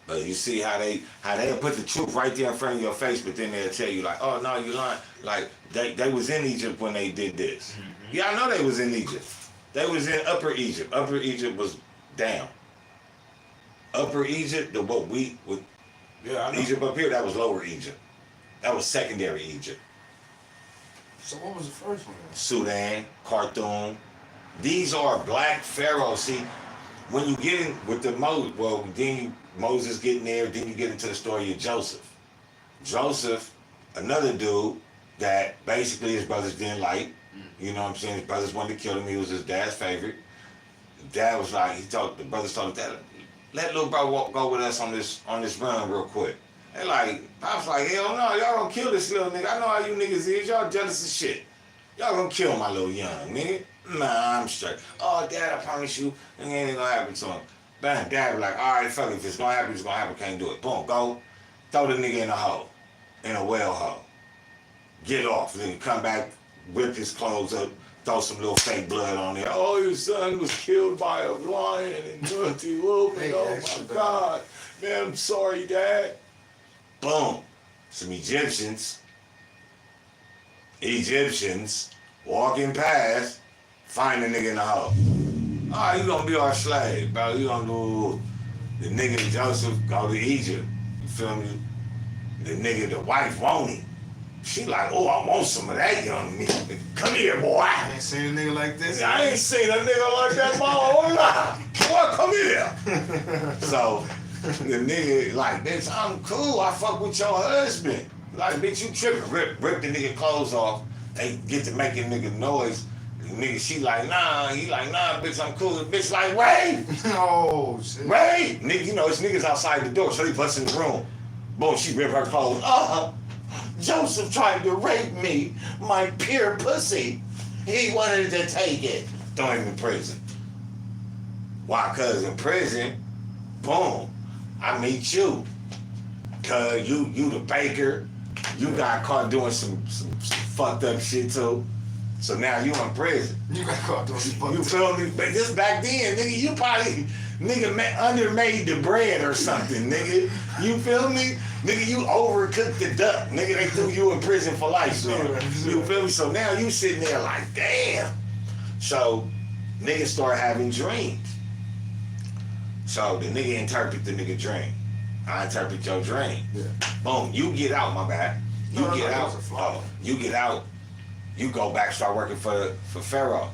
But you see how they'll put the truth right there in front of your face, but then they'll tell you like, oh no, you lying. Like they was in Egypt when they did this. Mm-hmm. Yeah, I know they was in Egypt. They was in Upper Egypt. Upper Egypt was down. Upper Egypt, Egypt up here, that was Lower Egypt. That was secondary Egypt. So what was the first one? Sudan, Khartoum. These are black pharaohs. See, when you get in with the Moses getting there, then you get into the story of Joseph. Joseph, another dude that basically his brothers didn't like. You know what I'm saying? His brothers wanted to kill him. He was his dad's favorite. Dad was like, the brothers told his dad, let little bro go with us on this run real quick. They like, Pop's like, hell no, y'all gonna kill this little nigga. I know how you niggas is. Y'all jealous as shit. Y'all gonna kill my little young nigga. Nah, I'm straight. Oh, Dad, I promise you, it ain't gonna happen to him. Bam, Dad was like, all right, fuck it. If it's gonna happen, it's gonna happen. Can't do it. Boom, go. Throw the nigga in a hole. In a well hole. Get off. Then come back, whip his clothes up, throw some little fake blood on there. Oh, your son was killed by a lion in Dirty Wilson. Oh, my God. Man, I'm sorry, Dad. Boom. Some Egyptians walking past, find the nigga in the hole. Oh, you gonna be our slave, bro. You gonna do the nigga Joseph go to Egypt. You feel me? The wife want him. She like, oh, I want some of that young meat. Come here, boy. I ain't seen a nigga like this. I ain't seen a nigga like that, boy. Come here. So the nigga like, bitch, I'm cool. I fuck with your husband. Like, bitch, you tripping. Rip the nigga clothes off. They get to making nigga noise. The nigga, she like, nah. He like, nah, bitch, I'm cool. The bitch like, wait. Oh, shit. Wait. Nigga, you know, it's niggas outside the door, so they bust in the room. Boom, she rip her clothes. Joseph tried to rape me, my pure pussy. He wanted to take it. Throw him in prison. Why? Cause in prison, boom, I meet you. Cause you the baker. You got caught doing some fucked up shit too. So now you in prison. You got caught doing some fucked up. You feel me? But this back then, nigga, you probably undermade the bread or something, nigga. You feel me? Nigga, you overcooked the duck. Nigga, they threw you in prison for life, man. You feel me? So now you sitting there like, damn. So niggas start having dreams. So the nigga interpret the nigga dream. I interpret your dream. Yeah. Boom, you get out, my bad. You get out. Oh, you get out. You go back, start working for Pharaoh.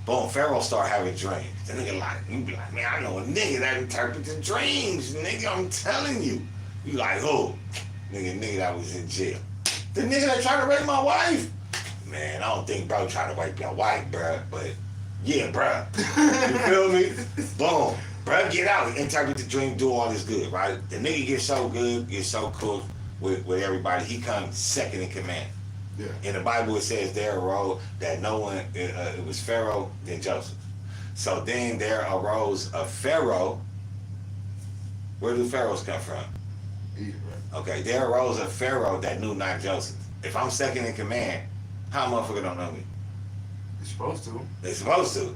Boom, Pharaoh start having dreams. The nigga like, you be like, man, I know a nigga that interprets dreams, nigga, I'm telling you. You like, who? Nigga that was in jail. The nigga that tried to rape my wife? Man, I don't think bro tried to rape your wife, bruh, but yeah, bruh. You feel me? Boom. Bruh, get out, interpret the dream, do all this good, right? The nigga gets so good, gets so cool with everybody, he comes second in command. Yeah. In the Bible, it says there arose that no one, it was Pharaoh, then Joseph. So then there arose a Pharaoh. Where do pharaohs come from? Egypt, right? Okay, there arose a Pharaoh that knew not Joseph. If I'm second in command, how a motherfucker don't know me? You're supposed to. They're supposed to.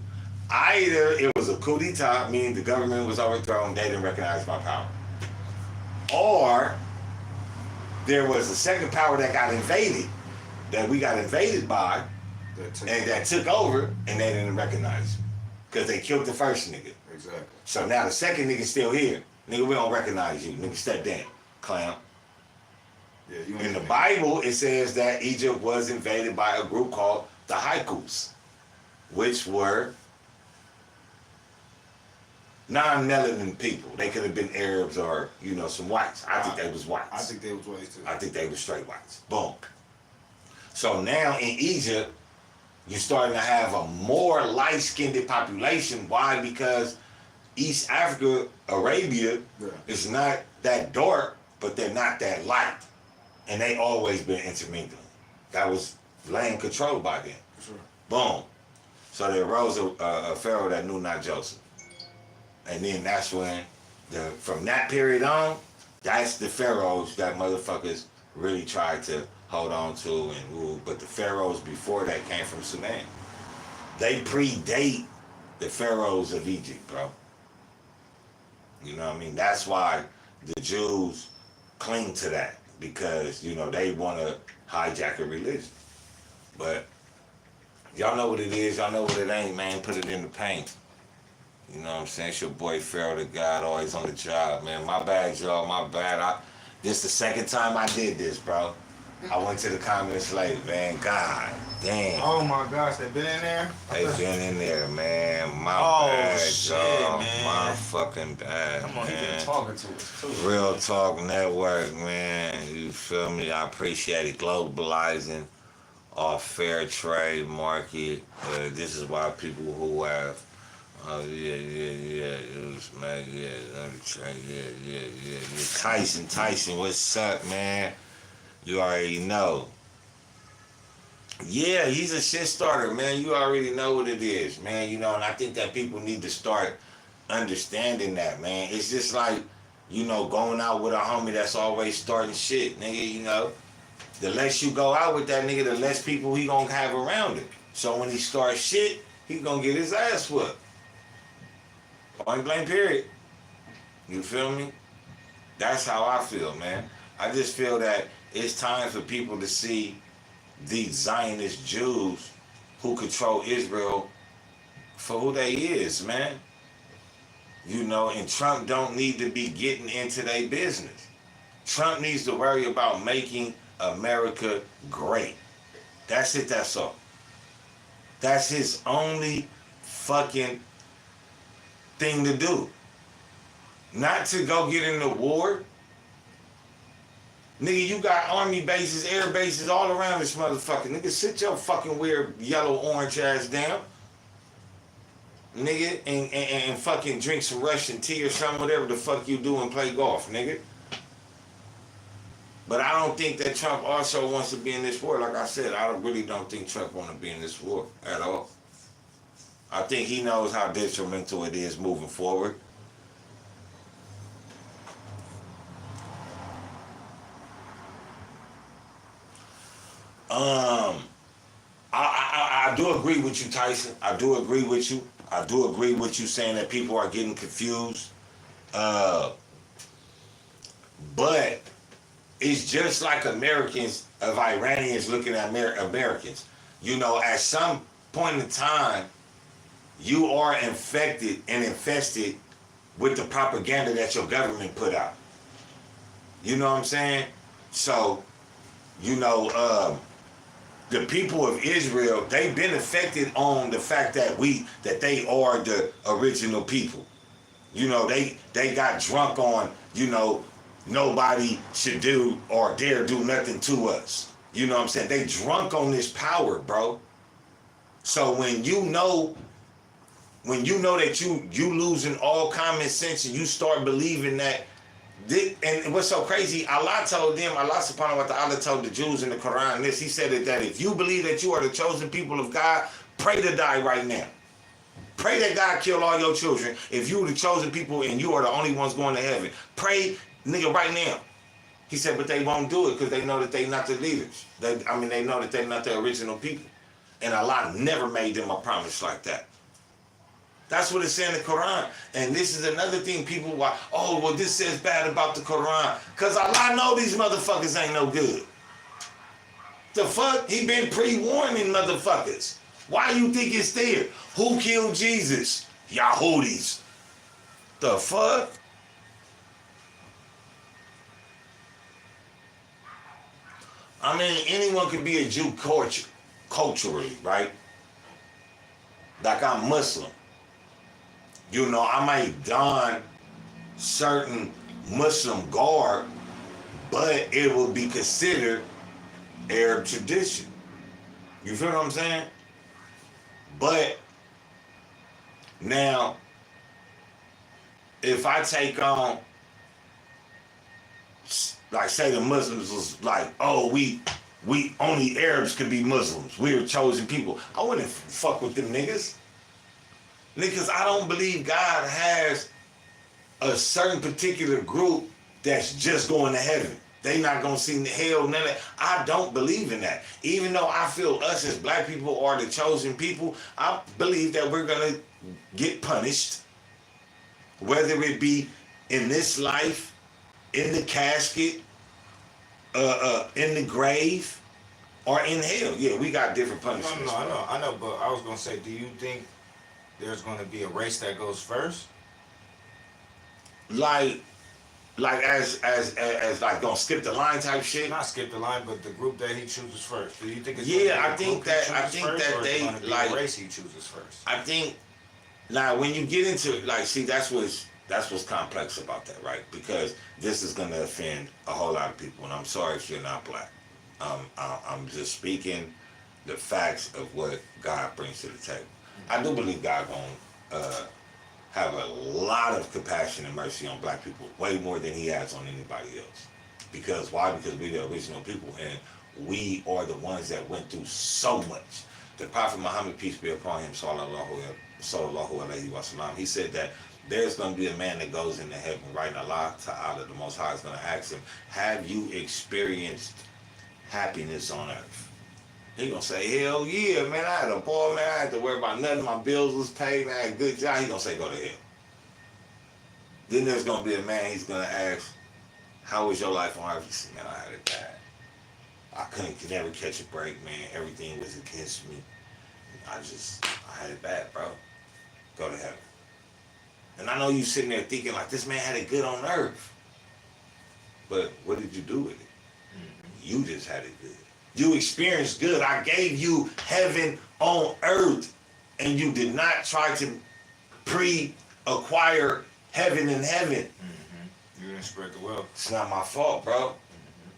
Either it was a coup d'etat, meaning the government was overthrown, they didn't recognize my power. Or there was a second power that got invaded, that we got invaded by, that took over, and they didn't recognize me. Because they killed the first nigga. Exactly. So now the second nigga's still here. Nigga, we don't recognize you. Nigga, step down, clown. Yeah, you In the Bible, it says that Egypt was invaded by a group called the Hyksos, which were non-melanin people. They could have been Arabs or, some whites. I think they was whites. I think they was whites too. I think they were straight whites. Boom. So now in Egypt, you're starting to have a more light-skinned population. Why? Because East Africa, Arabia, is not that dark, but they're not that light. And they always been intermingling. That was land controlled by them. For sure. Boom. So there arose a Pharaoh that knew not Joseph. And then that's when, from that period on, that's the pharaohs that motherfuckers really tried to hold on to and rule. But the pharaohs before that came from Sudan. They predate the pharaohs of Egypt, bro. You know what I mean? That's why the Jews cling to that, because, they want to hijack a religion. But y'all know what it is, y'all know what it ain't, man. Put it in the paint. You know what I'm saying? It's your boy Pharaoh the God, always on the job, man. My bad, y'all, my bad. This the second time I did this, bro. I went to the comments late, man. God damn. Oh my gosh, they been in there? They been in there, man. My bad, shit, y'all. man. My fucking bad, Come on, he been man. talking to us too. Real Talk Network, man. You feel me? I appreciate it. Globalizing our fair trade market. This is why people who have it was, man, yeah. Tyson, what's up, man? You already know. Yeah, he's a shit starter, man. You already know what it is, man. And I think that people need to start understanding that, man. It's just like, going out with a homie that's always starting shit, nigga, The less you go out with that nigga, the less people he gonna have around him. So when he starts shit, he gonna get his ass whooped. Point blank period. You feel me? That's how I feel, man. I just feel that it's time for people to see these Zionist Jews who control Israel for who they is, man. And Trump don't need to be getting into their business. Trump needs to worry about making America great. That's it, that's all. That's his only fucking thing to do. Not to go get in the war. Nigga, you got army bases, air bases all around this motherfucker. Nigga, sit your fucking weird yellow orange ass down. Nigga, and fucking drink some Russian tea or something, whatever the fuck you do, and play golf, nigga. But I don't think that Trump also wants to be in this war. Like I said, I really don't think Trump want to be in this war at all. I think he knows how detrimental it is moving forward. I do agree with you, Tyson. I do agree with you. I do agree with you saying that people are getting confused. But it's just like Americans of Iranians looking at Americans. At some point in time, you are infected and infested with the propaganda that your government put out. You know what I'm saying? So, the people of Israel, they've been affected on the fact that they are the original people. They got drunk on, nobody should do or dare do nothing to us. You know what I'm saying? They drunk on this power, bro. So when when you know that you losing all common sense and you start believing that. And what's so crazy, Allah subhanahu wa ta'ala told the Jews in the Quran this. He said that if you believe that you are the chosen people of God, pray to die right now. Pray that God kill all your children. If you are the chosen people and you are the only ones going to heaven, pray, nigga, right now. He said, but they won't do it because they know that they not the leaders. They know that they're not the original people. And Allah never made them a promise like that. That's what it said in the Quran. And this is another thing people why, oh, well, this says bad about the Quran. Because Allah know these motherfuckers ain't no good. The fuck? He been pre-warning motherfuckers. Why you think it's there? Who killed Jesus? Yahudis. The fuck? I mean, anyone could be a Jew culturally, right? Like I'm Muslim. You know, I might don certain Muslim garb, but it will be considered Arab tradition. You feel what I'm saying? But now, if I take on, like say the Muslims was like, oh, we only Arabs can be Muslims. We're chosen people. I wouldn't fuck with them niggas. Because I don't believe God has a certain particular group that's just going to heaven. They not going to see hell, none of that. I don't believe in that. Even though I feel us as black people are the chosen people, I believe that we're going to get punished. Whether it be in this life, in the casket, in the grave, or in hell. Yeah, we got different punishments. I know, but I was going to say, do you think there's going to be a race that goes first? Like as like gonna skip the line type shit. Not skip the line, but the group that he chooses first. Do you think it's I think that they like a race he chooses first? I think now when you get into like, see, that's what's complex about that, right? Because this is gonna offend a whole lot of people, and I'm sorry if you're not black. I'm just speaking the facts of what God brings to the table. I do believe God gonna have a lot of compassion and mercy on black people, way more than he has on anybody else. Because why? Because we're the original people, and we are the ones that went through so much. The Prophet Muhammad, peace be upon him, sallallahu alaihi wasallam, he said that there's going to be a man that goes into heaven, right? And Allah Ta'ala, the Most High, is going to ask him, have you experienced happiness on earth? He gonna say, hell yeah, man, I had a ball, man, I had to worry about nothing, my bills was paid, man, I had a good job. He gonna say, go to hell. Then there's gonna be a man, he's gonna ask, how was your life on earth? He said, man, I had it bad. I could never catch a break, man, everything was against me. I had it bad, bro. Go to heaven. And I know you sitting there thinking like, this man had it good on earth. But what did you do with it? You just had it good. You experienced good. I gave you heaven on earth, and you did not try to pre-acquire heaven in heaven. Mm-hmm. You didn't spread the wealth. It's not my fault, bro. Mm-hmm.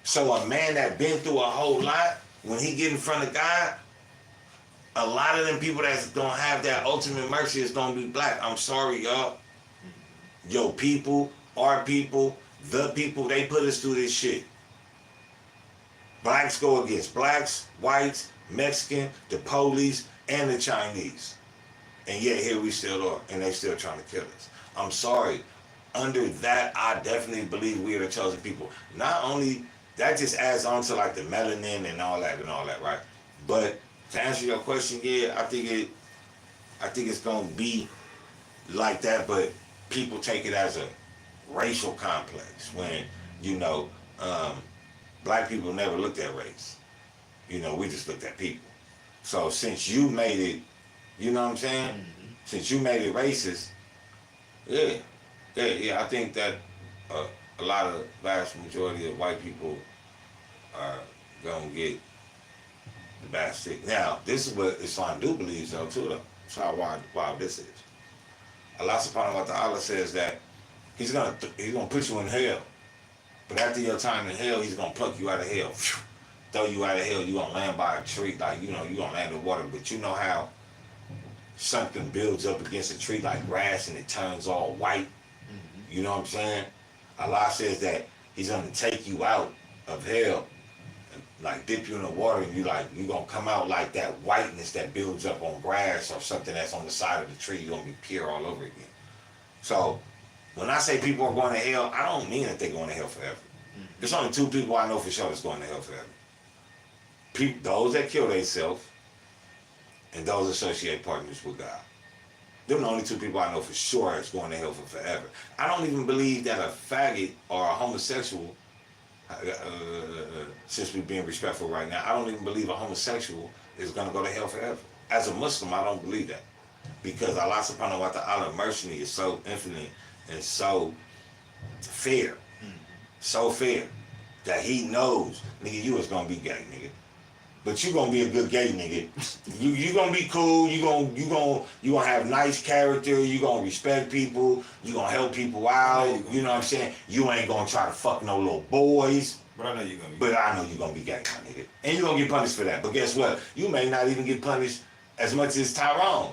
So a man that been through a whole lot, when he get in front of God, a lot of them people that's gonna have that ultimate mercy is gonna be black. I'm sorry, y'all. Your people, our people, the people, they put us through this shit. Blacks go against blacks, whites, Mexican, the police, and the Chinese. And yet here we still are, and they still trying to kill us. I'm sorry. Under that, I definitely believe we are the chosen people. Not only, that just adds on to like the melanin and all that, right? But to answer your question, yeah, I think it's gonna be like that, but people take it as a racial complex when, you know, black people never looked at race. You know, we just looked at people. So since you made it, you know what I'm saying? Mm-hmm. Since you made it racist, I think that a lot of vast majority of white people are gonna get the bad stick. Now, this is what Islam do believe though too though. That's how wild this is. Allah subhanahu wa ta'ala says that he's gonna put you in hell. But after your time in hell, he's gonna pluck you out of hell. Throw you out of hell, you gonna land by a tree, like, you know, you gonna land in water. But you know how something builds up against a tree like grass and it turns all white. You know what I'm saying? Allah says that He's gonna take you out of hell, and like dip you in the water, and you gonna come out like that whiteness that builds up on grass or something that's on the side of the tree. You're gonna be pure all over again. So when I say people are going to hell, I don't mean that they're going to hell forever. There's only two people I know for sure that's going to hell forever. Those that kill themselves and those associate partners with God. Them the only two people I know for sure that's going to hell for forever. I don't even believe that a faggot or a homosexual, since we're being respectful right now, I don't even believe a homosexual is going to go to hell forever. As a Muslim, I don't believe that. Because Allah subhanahu wa ta'ala mercy is so infinite and so fair. So fair that He knows, nigga, you was going to be gay, nigga. But you gonna be a good gay nigga. You gonna be cool. You gonna have nice character. You gonna respect people. You gonna help people out. You know what I'm saying? You ain't gonna try to fuck no little boys. But I know you're gonna be. But I know you gonna be gay, my nigga. And you gonna get punished for that. But guess what? You may not even get punished as much as Tyrone.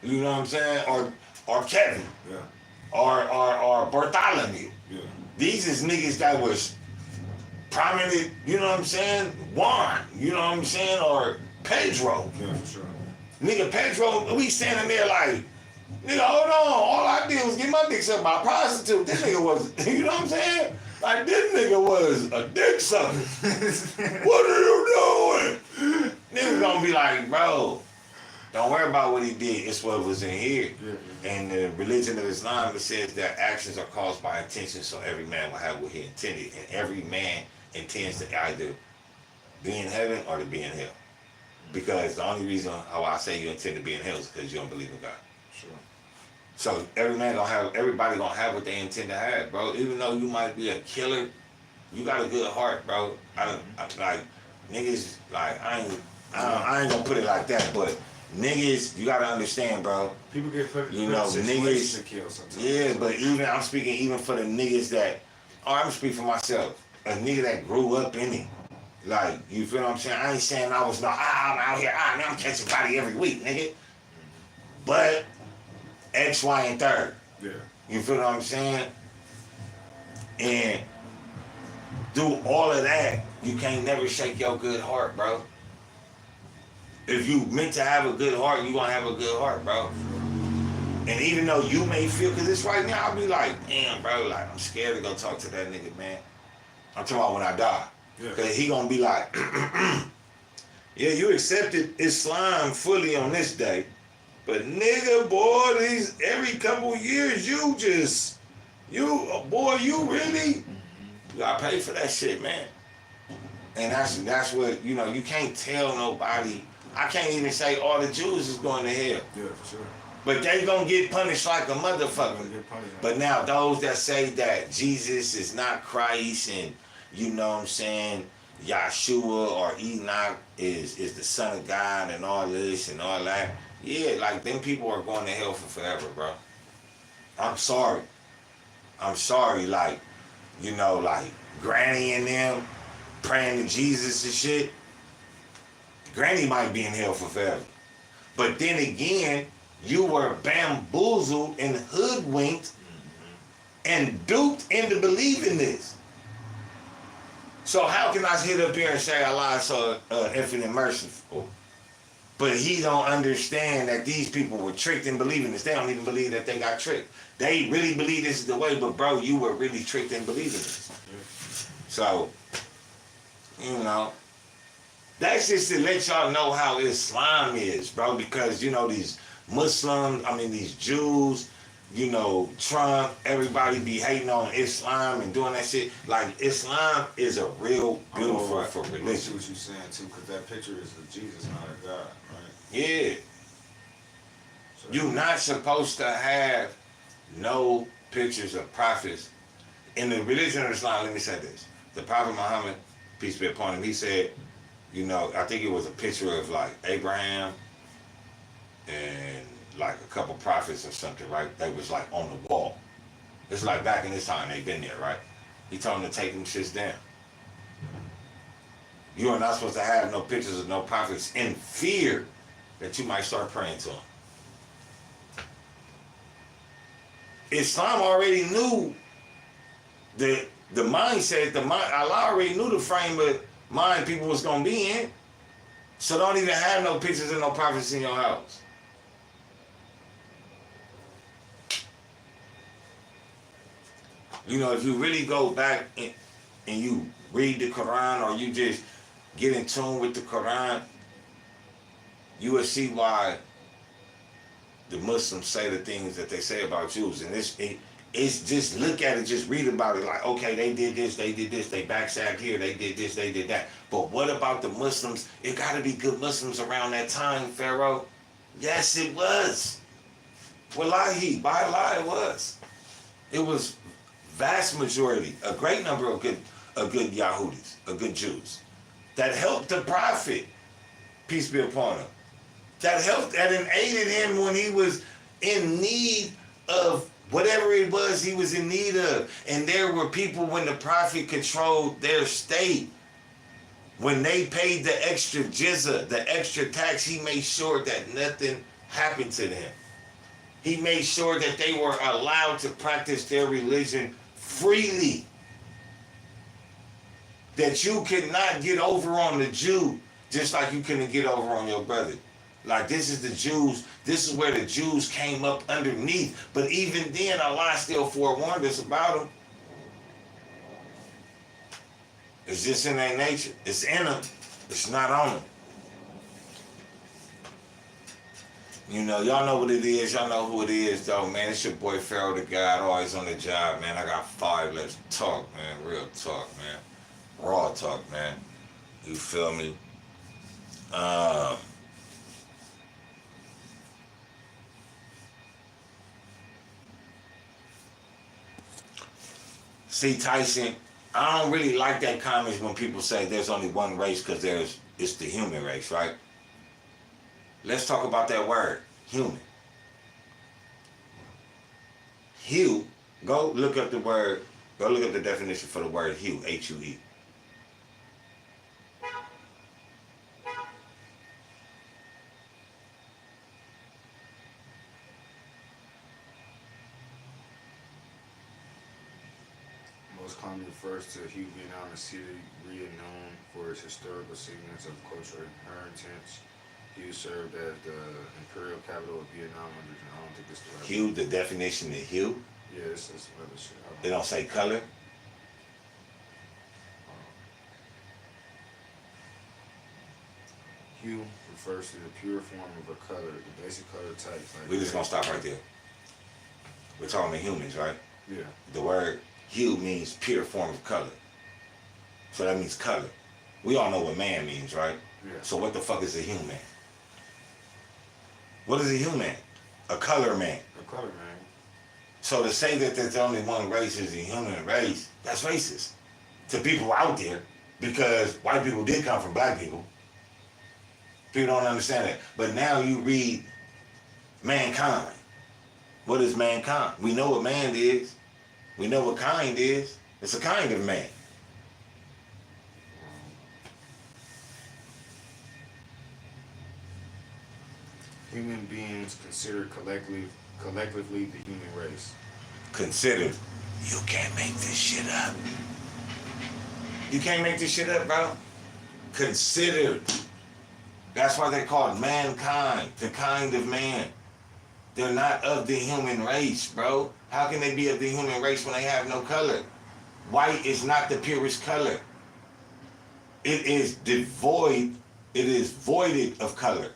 You know what I'm saying? Or Kevin. Yeah. Or Bartholomew. Yeah. These is niggas that was prominent, you know what I'm saying? Juan, you know what I'm saying? Or Pedro. Yeah, for sure. Nigga, Pedro, we standing there like, nigga, hold on. All I did was get my dick sucked by a prostitute. This nigga was, you know what I'm saying? Like, this nigga was a dick sucker. What are you doing? Niggas gonna be like, bro, don't worry about what he did. It's what was in here. Yeah. And the religion of Islam, it says that actions are caused by intention, so every man will have what he intended. And every man intends to either be in heaven or to be in hell. Because the only reason how I say you intend to be in hell is because you don't believe in God. Sure. So everybody gonna have what they intend to have, bro. Even though you might be a killer, you got a good heart, bro. I like niggas, like I ain't gonna put it like that, but niggas, you gotta understand, bro. People get put You know, situations niggas- to kill sometimes. Yeah, but I'm speaking even for the niggas that, I'm speaking for myself. A nigga that grew up in it. Like, you feel what I'm saying? I ain't saying I was I'm out here, I'm catching body every week, nigga. But X, Y, and third. Yeah. You feel what I'm saying? And through all of that, you can't never shake your good heart, bro. If you meant to have a good heart, you gonna have a good heart, bro. And even though you may feel, cause it's right now, I'll be like, damn, bro, like I'm scared to go talk to that nigga, man. I'm talking about when I die. Yeah. Cause he gonna be like, yeah, you accepted Islam fully on this day. But nigga, boy, every couple years, you really, you gotta pay for that shit, man. And that's what, you know, you can't tell nobody. I can't even say all the Jews is going to hell. Yeah, for sure. But they gonna get punished like a motherfucker. Get punished. But now those that say that Jesus is not Christ and, you know what I'm saying, Yahshua or Enoch is the son of God and all this and all that. Yeah, like them people are going to hell for forever, bro. I'm sorry, like, you know, like Granny and them praying to Jesus and shit. Granny might be in hell for forever. But then again, you were bamboozled and hoodwinked and duped into believing this. So how can I sit up here and say Allah is so infinite merciful? But he don't understand that these people were tricked in believing this. They don't even believe that they got tricked. They really believe this is the way, but bro, you were really tricked in believing this. So, you know, that's just to let y'all know how Islam is, bro, because, you know, these Muslims, these Jews, you know, Trump, everybody be hating on Islam and doing that shit. Like, Islam is a real beautiful for I see religion. what you're saying too, because that picture is of Jesus, not of God, right? Yeah. So You're not supposed to have no pictures of prophets. In the religion of Islam, let me say this. The Prophet Muhammad, peace be upon him, he said, you know, I think it was a picture of like Abraham and like a couple prophets or something, right? They was like on the wall. It's like back in this time, they been there, right? He told them to take them shits down. You are not supposed to have no pictures of no prophets in fear that you might start praying to them. Islam already knew the mindset, Allah already knew the frame of mind people was gonna be in. So don't even have no pictures of no prophets in your house. You know, if you really go back and you read the Quran, or you just get in tune with the Quran, you will see why the Muslims say the things that they say about Jews. And it's just, look at it, just read about it, like, okay, they did this, they backstabbed here, they did this, they did that. But what about the Muslims? It gotta be good Muslims around that time, Pharaoh. Yes, it was. Wallahi, by Allah, it was. It was vast majority, a great number of good Yahudis, of good Jews, that helped the Prophet, peace be upon him, that helped, that aided him when he was in need of whatever it was he was in need of. And there were people, when the Prophet controlled their state, when they paid the extra jizya, the extra tax, he made sure that nothing happened to them. He made sure that they were allowed to practice their religion freely. That you could not get over on the Jew just like you couldn't get over on your brother. Like, this is the Jews, this is where the Jews came up underneath. But even then, Allah still forewarned us about them. It's just in their nature. It's in them. It's not on them. You know, y'all know what it is. Y'all know who it is, though, man. It's your boy, Pharaoh the God, always on the job, man. I got 5 Let's talk, man. Real talk, man. Raw talk, man. You feel me? See, Tyson, I don't really like that comment when people say there's only one race because it's the human race, right? Let's talk about that word, human. Hue, go look up the word, go look up the definition for the word hue, H-U-E. Most commonly refers to Hue, Vietnam, a city renowned for its historical significance of cultural inheritance. Hue served as the imperial capital of Vietnam. I don't think this is the right. Hue, the definition of hue, Yeah, this is some other shit. they don't say color. Hue refers to the pure form of a color, the basic color type. Like We're just gonna stop right there. We're talking about humans, right? Yeah. The word hue means pure form of color. So that means color. We all know what man means, right? Yeah. So what the fuck is a human? What is a human? A color man. A color, man. So to say that there's only one race is the human race, that's racist to people out there, because white people did come from black people. People don't understand that. But now you read mankind. What is mankind? We know what man is. We know what kind is. It's a kind of man. Human beings considered collectively the human race. Considered. You can't make this shit up. You can't make this shit up, bro. Considered. That's why they're called mankind, the kind of man. They're not of the human race, bro. How can they be of the human race when they have no color? White is not the purest color. It is devoid, it is voided of color.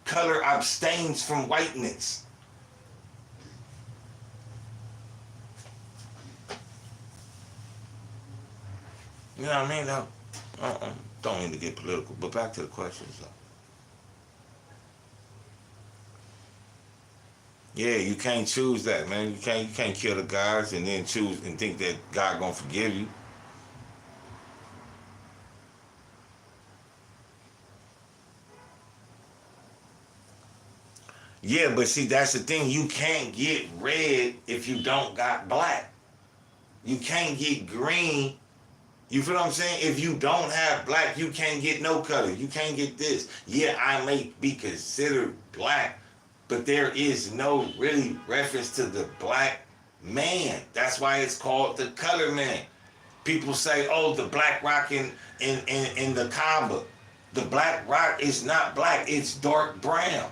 Color abstains from whiteness. You know what I mean, though? Don't mean to get political, but back to the questions, though. Yeah, you can't choose that, man. You can't kill the gods and then choose and think that God gonna forgive you. Yeah, but see, that's the thing. You can't get red if you don't got black. You can't get green. You feel what I'm saying? If you don't have black, you can't get no color. You can't get this. Yeah, I may be considered black, but there is no really reference to the black man. That's why it's called the color man. People say, oh, the black rock in the Kaaba. The black rock is not black, it's dark brown.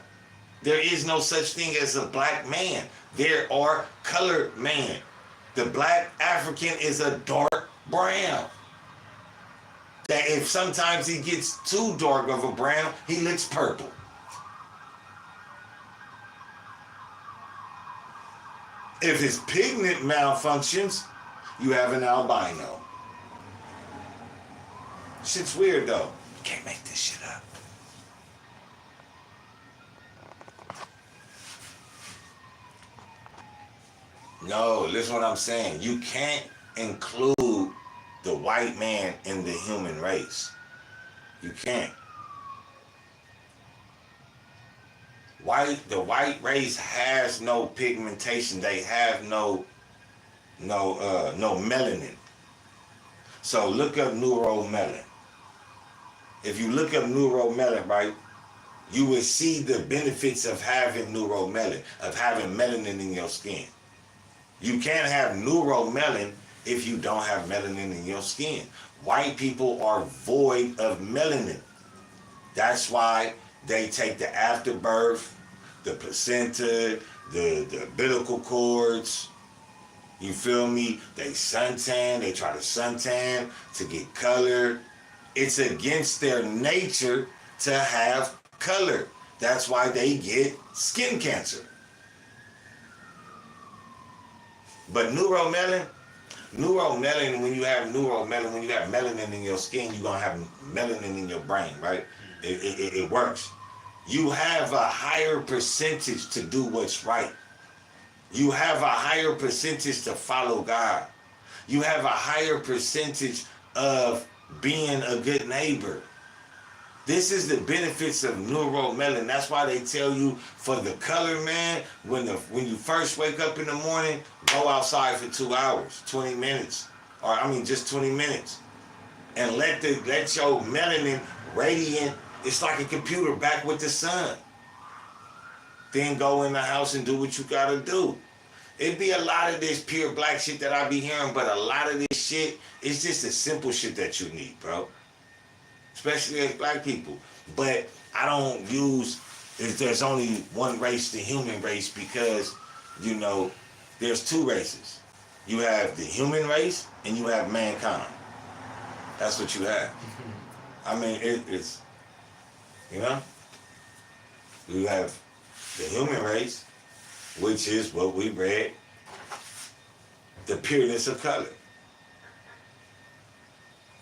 There is no such thing as a black man. There are colored men. The black African is a dark brown. That if sometimes he gets too dark of a brown, he looks purple. If his pigment malfunctions, you have an albino. Shit's weird though. You can't make this shit up. No, listen what I'm saying. You can't include the white man in the human race. You can't. The white race has no pigmentation. They have no melanin. So look up neuromelon. If you look up neuromelon, right, you will see the benefits of having neuromelon, of having melanin in your skin. You can't have neuromelon if you don't have melanin in your skin. White people are void of melanin. That's why they take the afterbirth, the placenta, the umbilical cords. You feel me? They suntan, they try to suntan to get color. It's against their nature to have color. That's why they get skin cancer. But neuromelon, when you have melanin in your skin, you're gonna have melanin in your brain, right? It works. You have a higher percentage to do what's right. You have a higher percentage to follow God. You have a higher percentage of being a good neighbor. This is the benefits of neuromelon. That's why they tell you for the color man, when you first wake up in the morning, go outside for 2 hours, 20 minutes, just 20 minutes, and let your melanin radiant. It's like a computer back with the sun. Then go in the house and do what you gotta do. It'd be a lot of this pure black shit that I be hearing, but a lot of this shit is just the simple shit that you need, bro. Especially as black people. But I don't use, if there's only one race, the human race, because, there's two races. You have the human race and you have mankind. That's what you have. I mean, it's, you have the human race, which is what we read, the pureness of color.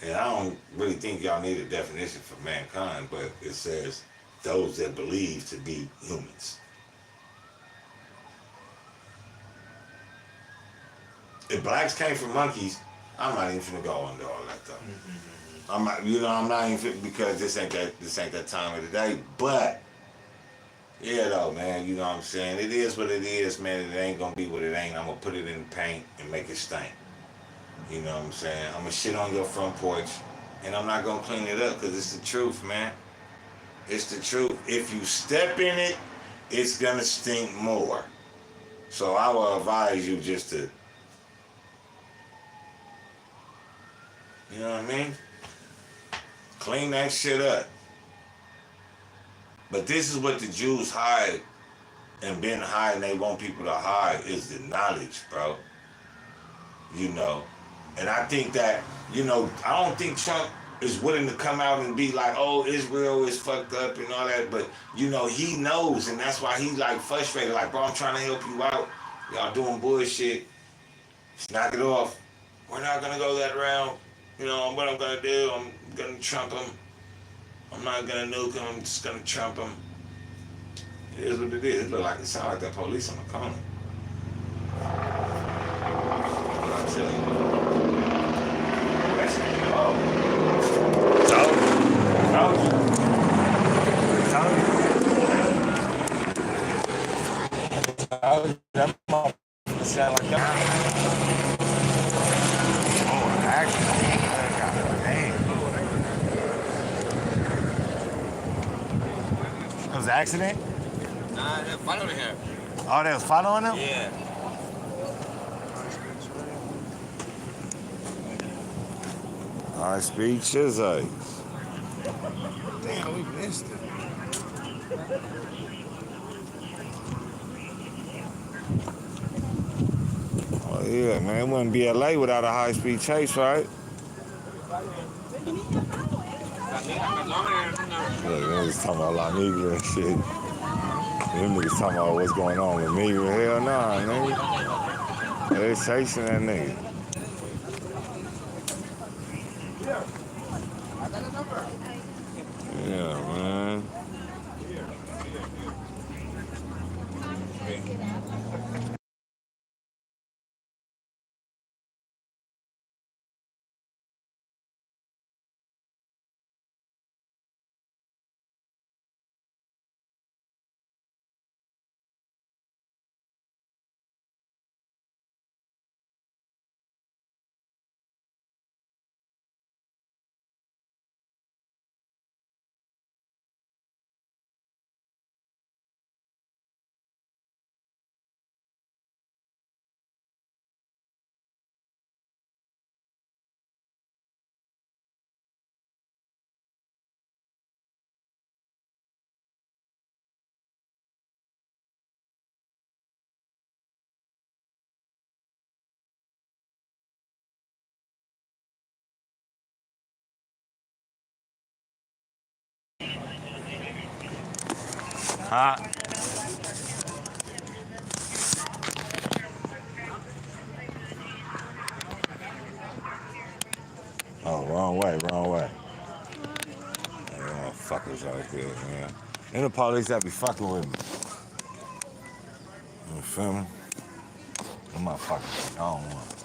And I don't really think y'all need a definition for mankind, but it says those that believe to be humans. If blacks came from monkeys, I'm not even finna go into all that though. I'm not even because this ain't that time of the day. But yeah though, man, you know what I'm saying? It is what it is, man. It ain't gonna be what it ain't. I'm gonna put it in the paint and make it stink. You know what I'm saying? I'm gonna shit on your front porch and I'm not gonna clean it up because it's the truth, man. It's the truth. If you step in it, it's gonna stink more. So I will advise you just to, you know what I mean? Clean that shit up. But this is what the Jews hide and been hiding. They want people to hide is the knowledge, bro. And I think that, I don't think Trump is willing to come out and be like, oh, Israel is fucked up and all that. But, he knows, and that's why he's like frustrated. Like, bro, I'm trying to help you out. Y'all doing bullshit. Just knock it off. We're not going to go that route. What I'm going to do, I'm going to trump him. I'm not going to nuke him. I'm just going to trump him. It is what it is. It sounds like the police on the corner. I tell you. It was an accident? Nah, they're following him. Oh, they was following him? Yeah. High speed Chizzy. Damn, we missed it. Oh yeah, man. It wouldn't be LA without a high speed chase, right? Look, niggas talking about La Migra and shit. Them niggas talking about what's going on with Migra. Hell nah, nigga. They chasing that nigga. Yeah, man. Huh? Oh, wrong way, wrong way. Yeah, fuckers out there, man. And the police that be fucking with me. You feel me? Them motherfuckers, I don't want.